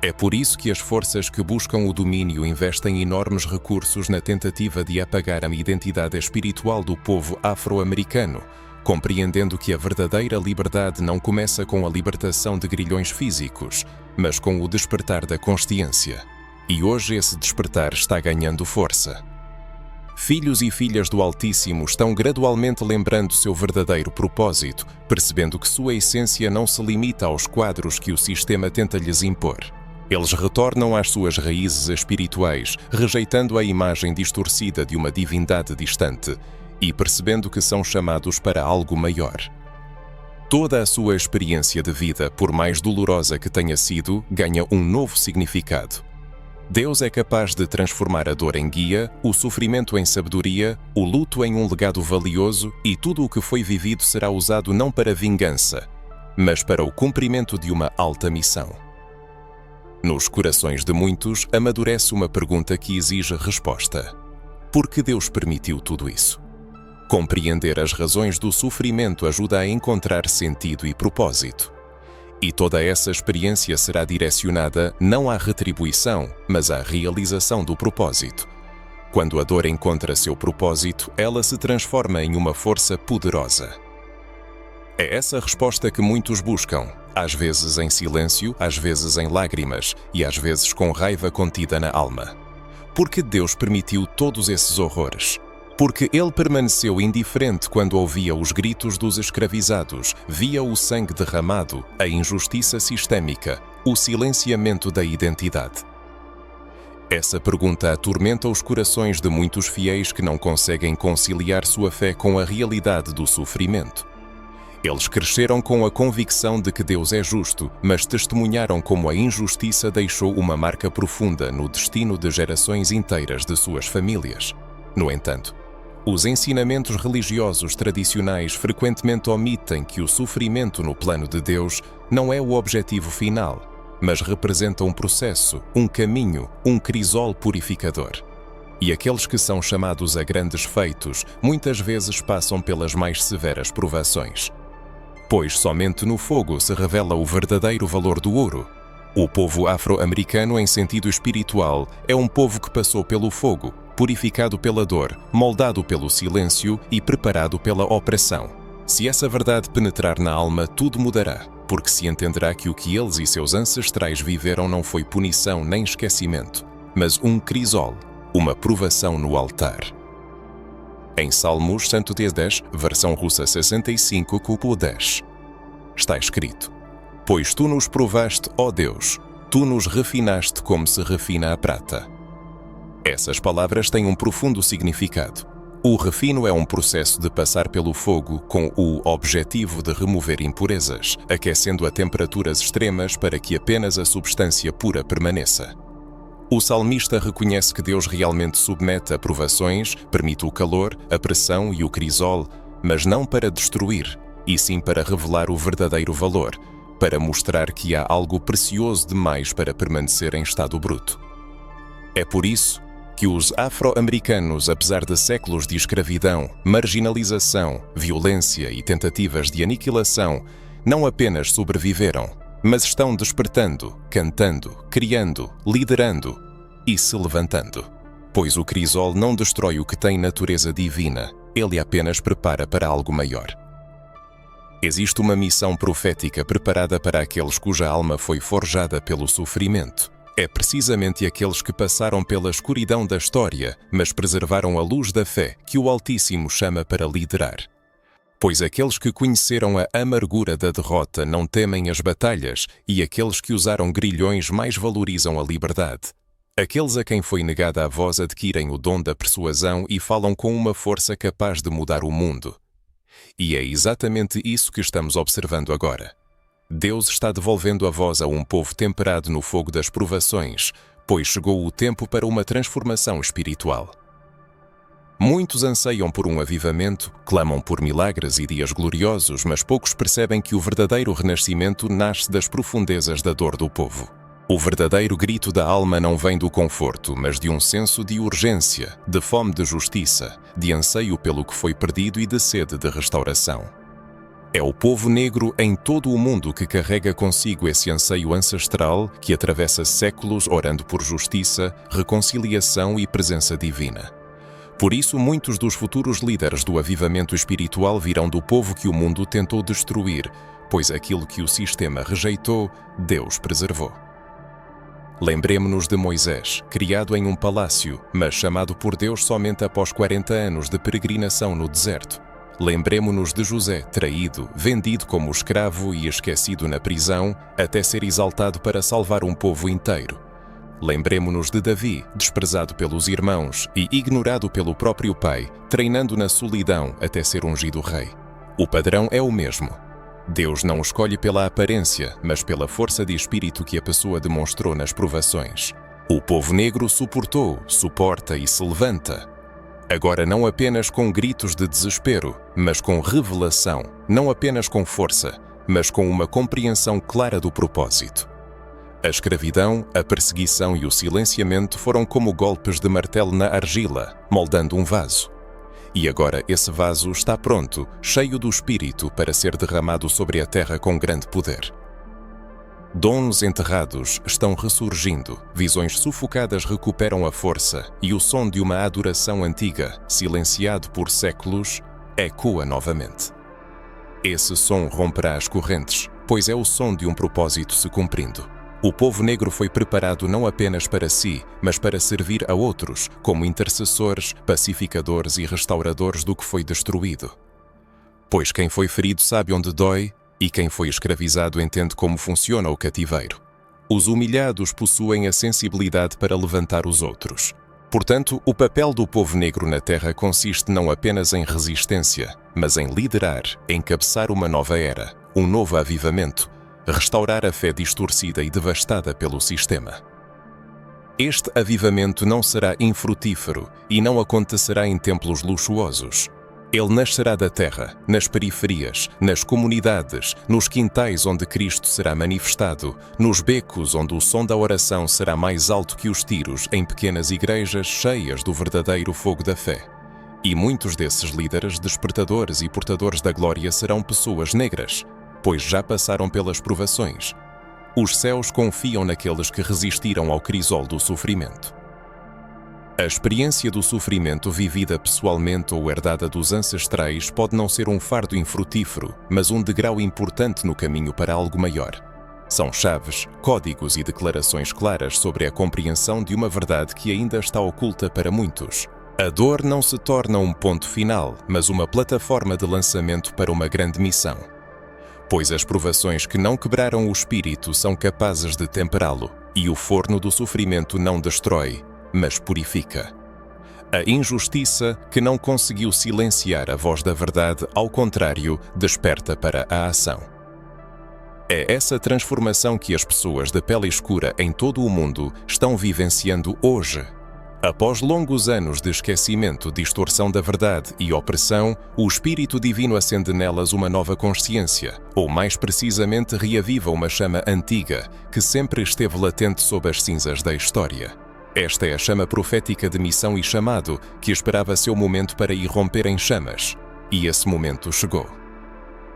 É por isso que as forças que buscam o domínio investem enormes recursos na tentativa de apagar a identidade espiritual do povo afro-americano, compreendendo que a verdadeira liberdade não começa com a libertação de grilhões físicos, mas com o despertar da consciência. E hoje esse despertar está ganhando força. Filhos e filhas do Altíssimo estão gradualmente lembrando seu verdadeiro propósito, percebendo que sua essência não se limita aos quadros que o sistema tenta lhes impor. Eles retornam às suas raízes espirituais, rejeitando a imagem distorcida de uma divindade distante e percebendo que são chamados para algo maior. Toda a sua experiência de vida, por mais dolorosa que tenha sido, ganha um novo significado. Deus é capaz de transformar a dor em guia, o sofrimento em sabedoria, o luto em um legado valioso e tudo o que foi vivido será usado não para vingança, mas para o cumprimento de uma alta missão. Nos corações de muitos amadurece uma pergunta que exige resposta. Por que Deus permitiu tudo isso? Compreender as razões do sofrimento ajuda a encontrar sentido e propósito. E toda essa experiência será direcionada não à retribuição, mas à realização do propósito. Quando a dor encontra seu propósito, ela se transforma em uma força poderosa. É essa resposta que muitos buscam, às vezes em silêncio, às vezes em lágrimas e às vezes com raiva contida na alma. Por que Deus permitiu todos esses horrores? Porque Ele permaneceu indiferente quando ouvia os gritos dos escravizados, via o sangue derramado, a injustiça sistêmica, o silenciamento da identidade. Essa pergunta atormenta os corações de muitos fiéis que não conseguem conciliar sua fé com a realidade do sofrimento. Eles cresceram com a convicção de que Deus é justo, mas testemunharam como a injustiça deixou uma marca profunda no destino de gerações inteiras de suas famílias. No entanto, os ensinamentos religiosos tradicionais frequentemente omitem que o sofrimento no plano de Deus não é o objetivo final, mas representa um processo, um caminho, um crisol purificador. E aqueles que são chamados a grandes feitos muitas vezes passam pelas mais severas provações. Pois somente no fogo se revela o verdadeiro valor do ouro. O povo afro-americano, em sentido espiritual, é um povo que passou pelo fogo, purificado pela dor, moldado pelo silêncio e preparado pela opressão. Se essa verdade penetrar na alma, tudo mudará, porque se entenderá que o que eles e seus ancestrais viveram não foi punição nem esquecimento, mas um crisol, uma provação no altar. Em Salmos 110, versão russa 65:10, está escrito: Pois tu nos provaste, ó Deus, tu nos refinaste como se refina a prata. Essas palavras têm um profundo significado. O refino é um processo de passar pelo fogo com o objetivo de remover impurezas, aquecendo a temperaturas extremas para que apenas a substância pura permaneça. O salmista reconhece que Deus realmente submete a provações, permite o calor, a pressão e o crisol, mas não para destruir, e sim para revelar o verdadeiro valor, para mostrar que há algo precioso demais para permanecer em estado bruto. É por isso que os afro-americanos, apesar de séculos de escravidão, marginalização, violência e tentativas de aniquilação, não apenas sobreviveram, mas estão despertando, cantando, criando, liderando e se levantando. Pois o crisol não destrói o que tem natureza divina, ele apenas prepara para algo maior. Existe uma missão profética preparada para aqueles cuja alma foi forjada pelo sofrimento. É precisamente aqueles que passaram pela escuridão da história, mas preservaram a luz da fé que o Altíssimo chama para liderar. Pois aqueles que conheceram a amargura da derrota não temem as batalhas, e aqueles que usaram grilhões mais valorizam a liberdade. Aqueles a quem foi negada a voz adquirem o dom da persuasão e falam com uma força capaz de mudar o mundo. E é exatamente isso que estamos observando agora. Deus está devolvendo a voz a um povo temperado no fogo das provações, pois chegou o tempo para uma transformação espiritual. Muitos anseiam por um avivamento, clamam por milagres e dias gloriosos, mas poucos percebem que o verdadeiro renascimento nasce das profundezas da dor do povo. O verdadeiro grito da alma não vem do conforto, mas de um senso de urgência, de fome de justiça, de anseio pelo que foi perdido e de sede de restauração. É o povo negro em todo o mundo que carrega consigo esse anseio ancestral que atravessa séculos orando por justiça, reconciliação e presença divina. Por isso, muitos dos futuros líderes do avivamento espiritual virão do povo que o mundo tentou destruir, pois aquilo que o sistema rejeitou, Deus preservou. Lembremo-nos de Moisés, criado em um palácio, mas chamado por Deus somente após 40 anos de peregrinação no deserto. Lembremo-nos de José, traído, vendido como escravo e esquecido na prisão, até ser exaltado para salvar um povo inteiro. Lembremo-nos de Davi, desprezado pelos irmãos e ignorado pelo próprio pai, treinando na solidão até ser ungido rei. O padrão é o mesmo. Deus não escolhe pela aparência, mas pela força de espírito que a pessoa demonstrou nas provações. O povo negro suportou, suporta e se levanta. Agora não apenas com gritos de desespero, mas com revelação, não apenas com força, mas com uma compreensão clara do propósito. A escravidão, a perseguição e o silenciamento foram como golpes de martelo na argila, moldando um vaso. E agora esse vaso está pronto, cheio do Espírito, para ser derramado sobre a terra com grande poder. Dons enterrados estão ressurgindo, visões sufocadas recuperam a força e o som de uma adoração antiga, silenciado por séculos, ecoa novamente. Esse som romperá as correntes, pois é o som de um propósito se cumprindo. O povo negro foi preparado não apenas para si, mas para servir a outros, como intercessores, pacificadores e restauradores do que foi destruído. Pois quem foi ferido sabe onde dói, e quem foi escravizado entende como funciona o cativeiro. Os humilhados possuem a sensibilidade para levantar os outros. Portanto, o papel do povo negro na Terra consiste não apenas em resistência, mas em liderar, encabeçar uma nova era, um novo avivamento, restaurar a fé distorcida e devastada pelo sistema. Este avivamento não será infrutífero e não acontecerá em templos luxuosos. Ele nascerá da terra, nas periferias, nas comunidades, nos quintais onde Cristo será manifestado, nos becos onde o som da oração será mais alto que os tiros em pequenas igrejas cheias do verdadeiro fogo da fé. E muitos desses líderes, despertadores e portadores da glória serão pessoas negras, pois já passaram pelas provações. Os céus confiam naqueles que resistiram ao crisol do sofrimento. A experiência do sofrimento vivida pessoalmente ou herdada dos ancestrais pode não ser um fardo infrutífero, mas um degrau importante no caminho para algo maior. São chaves, códigos e declarações claras sobre a compreensão de uma verdade que ainda está oculta para muitos. A dor não se torna um ponto final, mas uma plataforma de lançamento para uma grande missão. Pois as provações que não quebraram o espírito são capazes de temperá-lo, e o forno do sofrimento não destrói, mas purifica. A injustiça que não conseguiu silenciar a voz da verdade, ao contrário, desperta para a ação. É essa transformação que as pessoas de pele escura em todo o mundo estão vivenciando hoje. Após longos anos de esquecimento, distorção da verdade e opressão, o Espírito Divino acende nelas uma nova consciência, ou mais precisamente reaviva uma chama antiga, que sempre esteve latente sob as cinzas da história. Esta é a chama profética de missão e chamado, que esperava seu momento para irromper em chamas, e esse momento chegou.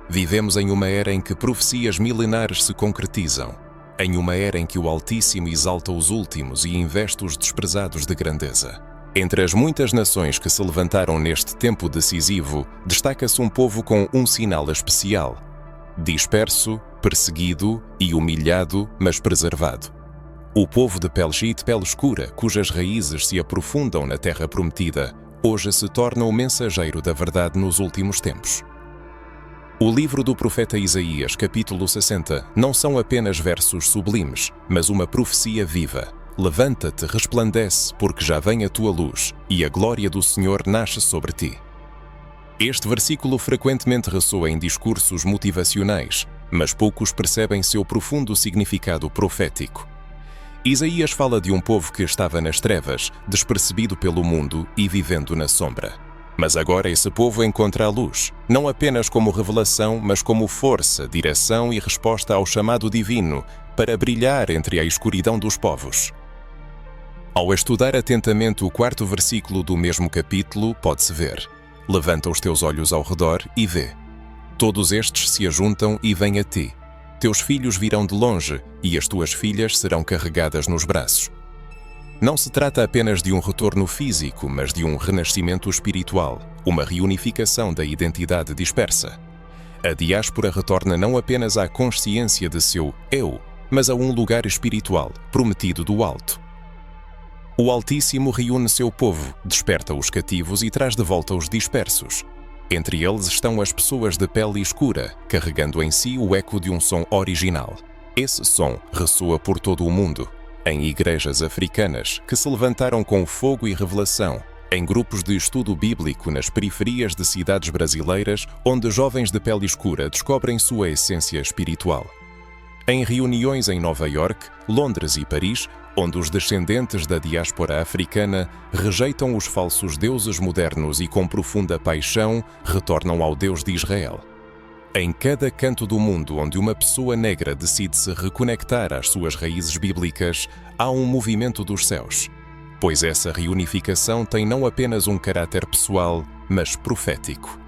Vivemos em uma era em que profecias milenares se concretizam, em uma era em que o Altíssimo exalta os últimos e investe os desprezados de grandeza. Entre as muitas nações que se levantaram neste tempo decisivo, destaca-se um povo com um sinal especial: disperso, perseguido e humilhado, mas preservado. O povo de pele e de pele escura, cujas raízes se aprofundam na terra prometida, hoje se torna o mensageiro da verdade nos últimos tempos. O livro do profeta Isaías, capítulo 60, não são apenas versos sublimes, mas uma profecia viva. Levanta-te, resplandece, porque já vem a tua luz, e a glória do Senhor nasce sobre ti. Este versículo frequentemente ressoa em discursos motivacionais, mas poucos percebem seu profundo significado profético. Isaías fala de um povo que estava nas trevas, despercebido pelo mundo e vivendo na sombra. Mas agora esse povo encontra a luz, não apenas como revelação, mas como força, direção e resposta ao chamado divino para brilhar entre a escuridão dos povos. Ao estudar atentamente o 4º versículo do mesmo capítulo, pode-se ver: levanta os teus olhos ao redor e vê. Todos estes se ajuntam e vêm a ti. Teus filhos virão de longe, e as tuas filhas serão carregadas nos braços. Não se trata apenas de um retorno físico, mas de um renascimento espiritual, uma reunificação da identidade dispersa. A diáspora retorna não apenas à consciência de seu eu, mas a um lugar espiritual, prometido do alto. O Altíssimo reúne seu povo, desperta os cativos e traz de volta os dispersos. Entre eles estão as pessoas de pele escura, carregando em si o eco de um som original. Esse som ressoa por todo o mundo, em igrejas africanas que se levantaram com fogo e revelação, em grupos de estudo bíblico nas periferias de cidades brasileiras, onde jovens de pele escura descobrem sua essência espiritual. Em reuniões em Nova York, Londres e Paris, onde os descendentes da diáspora africana rejeitam os falsos deuses modernos e com profunda paixão retornam ao Deus de Israel. Em cada canto do mundo onde uma pessoa negra decide se reconectar às suas raízes bíblicas, há um movimento dos céus, pois essa reunificação tem não apenas um caráter pessoal, mas profético.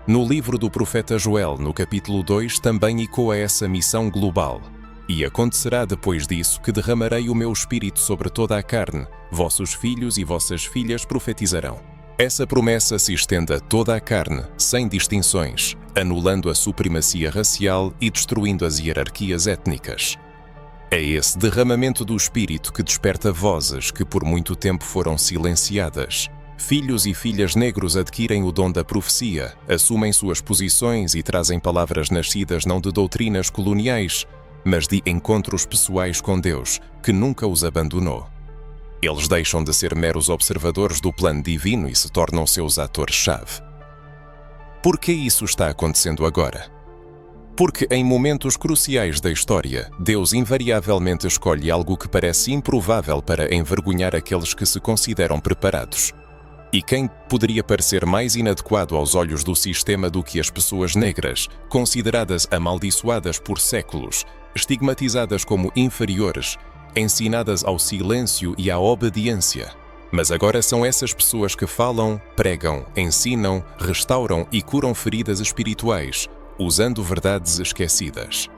No livro do profeta Joel, no capítulo 2, também ecoa essa missão global. E acontecerá depois disso que derramarei o meu espírito sobre toda a carne, vossos filhos e vossas filhas profetizarão. Essa promessa se estende a toda a carne, sem distinções, anulando a supremacia racial e destruindo as hierarquias étnicas. É esse derramamento do Espírito que desperta vozes que por muito tempo foram silenciadas. Filhos e filhas negros adquirem o dom da profecia, assumem suas posições e trazem palavras nascidas não de doutrinas coloniais, mas de encontros pessoais com Deus, que nunca os abandonou. Eles deixam de ser meros observadores do plano divino e se tornam seus atores-chave. Por que isso está acontecendo agora? Porque em momentos cruciais da história, Deus invariavelmente escolhe algo que parece improvável para envergonhar aqueles que se consideram preparados. E quem poderia parecer mais inadequado aos olhos do sistema do que as pessoas negras, consideradas amaldiçoadas por séculos, estigmatizadas como inferiores, ensinadas ao silêncio e à obediência? Mas agora são essas pessoas que falam, pregam, ensinam, restauram e curam feridas espirituais, usando verdades esquecidas.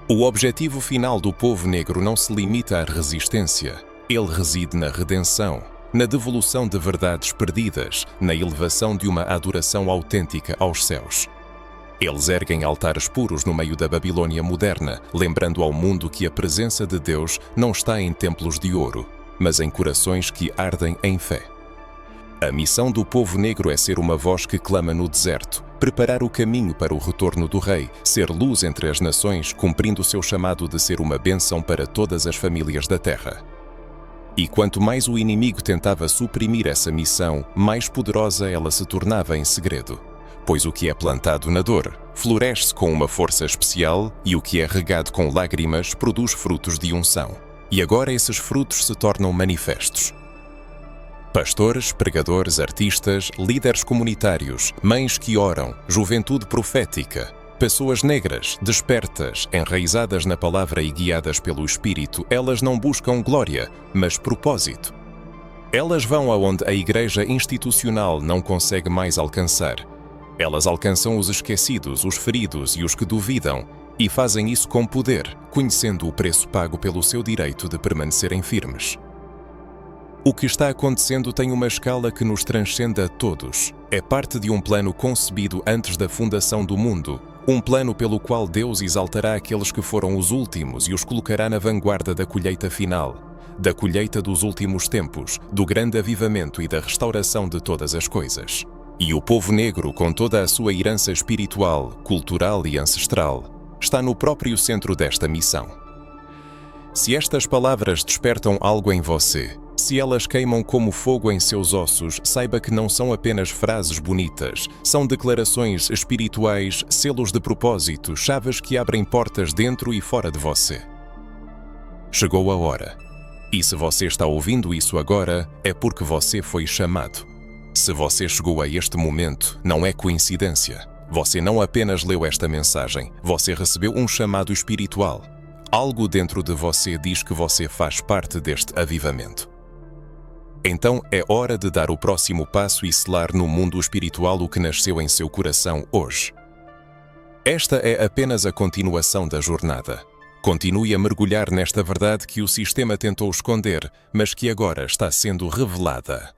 O objetivo final do povo negro não se limita à resistência. Ele reside na redenção, na devolução de verdades perdidas, na elevação de uma adoração autêntica aos céus. Eles erguem altares puros no meio da Babilônia moderna, lembrando ao mundo que a presença de Deus não está em templos de ouro, mas em corações que ardem em fé. A missão do povo negro é ser uma voz que clama no deserto, preparar o caminho para o retorno do Rei, ser luz entre as nações, cumprindo o seu chamado de ser uma bênção para todas as famílias da terra. E quanto mais o inimigo tentava suprimir essa missão, mais poderosa ela se tornava em segredo. Pois o que é plantado na dor floresce com uma força especial e o que é regado com lágrimas produz frutos de unção. E agora esses frutos se tornam manifestos. Pastores, pregadores, artistas, líderes comunitários, mães que oram, juventude profética, pessoas negras, despertas, enraizadas na palavra e guiadas pelo Espírito, elas não buscam glória, mas propósito. Elas vão aonde a igreja institucional não consegue mais alcançar. Elas alcançam os esquecidos, os feridos e os que duvidam, e fazem isso com poder, conhecendo o preço pago pelo seu direito de permanecerem firmes. O que está acontecendo tem uma escala que nos transcende a todos. É parte de um plano concebido antes da fundação do mundo, um plano pelo qual Deus exaltará aqueles que foram os últimos e os colocará na vanguarda da colheita final, da colheita dos últimos tempos, do grande avivamento e da restauração de todas as coisas. E o povo negro, com toda a sua herança espiritual, cultural e ancestral, está no próprio centro desta missão. Se estas palavras despertam algo em você, se elas queimam como fogo em seus ossos, saiba que não são apenas frases bonitas, são declarações espirituais, selos de propósito, chaves que abrem portas dentro e fora de você. Chegou a hora. E se você está ouvindo isso agora, é porque você foi chamado. Se você chegou a este momento, não é coincidência. Você não apenas leu esta mensagem, você recebeu um chamado espiritual. Algo dentro de você diz que você faz parte deste avivamento. Então é hora de dar o próximo passo e selar no mundo espiritual o que nasceu em seu coração hoje. Esta é apenas a continuação da jornada. Continue a mergulhar nesta verdade que o sistema tentou esconder, mas que agora está sendo revelada.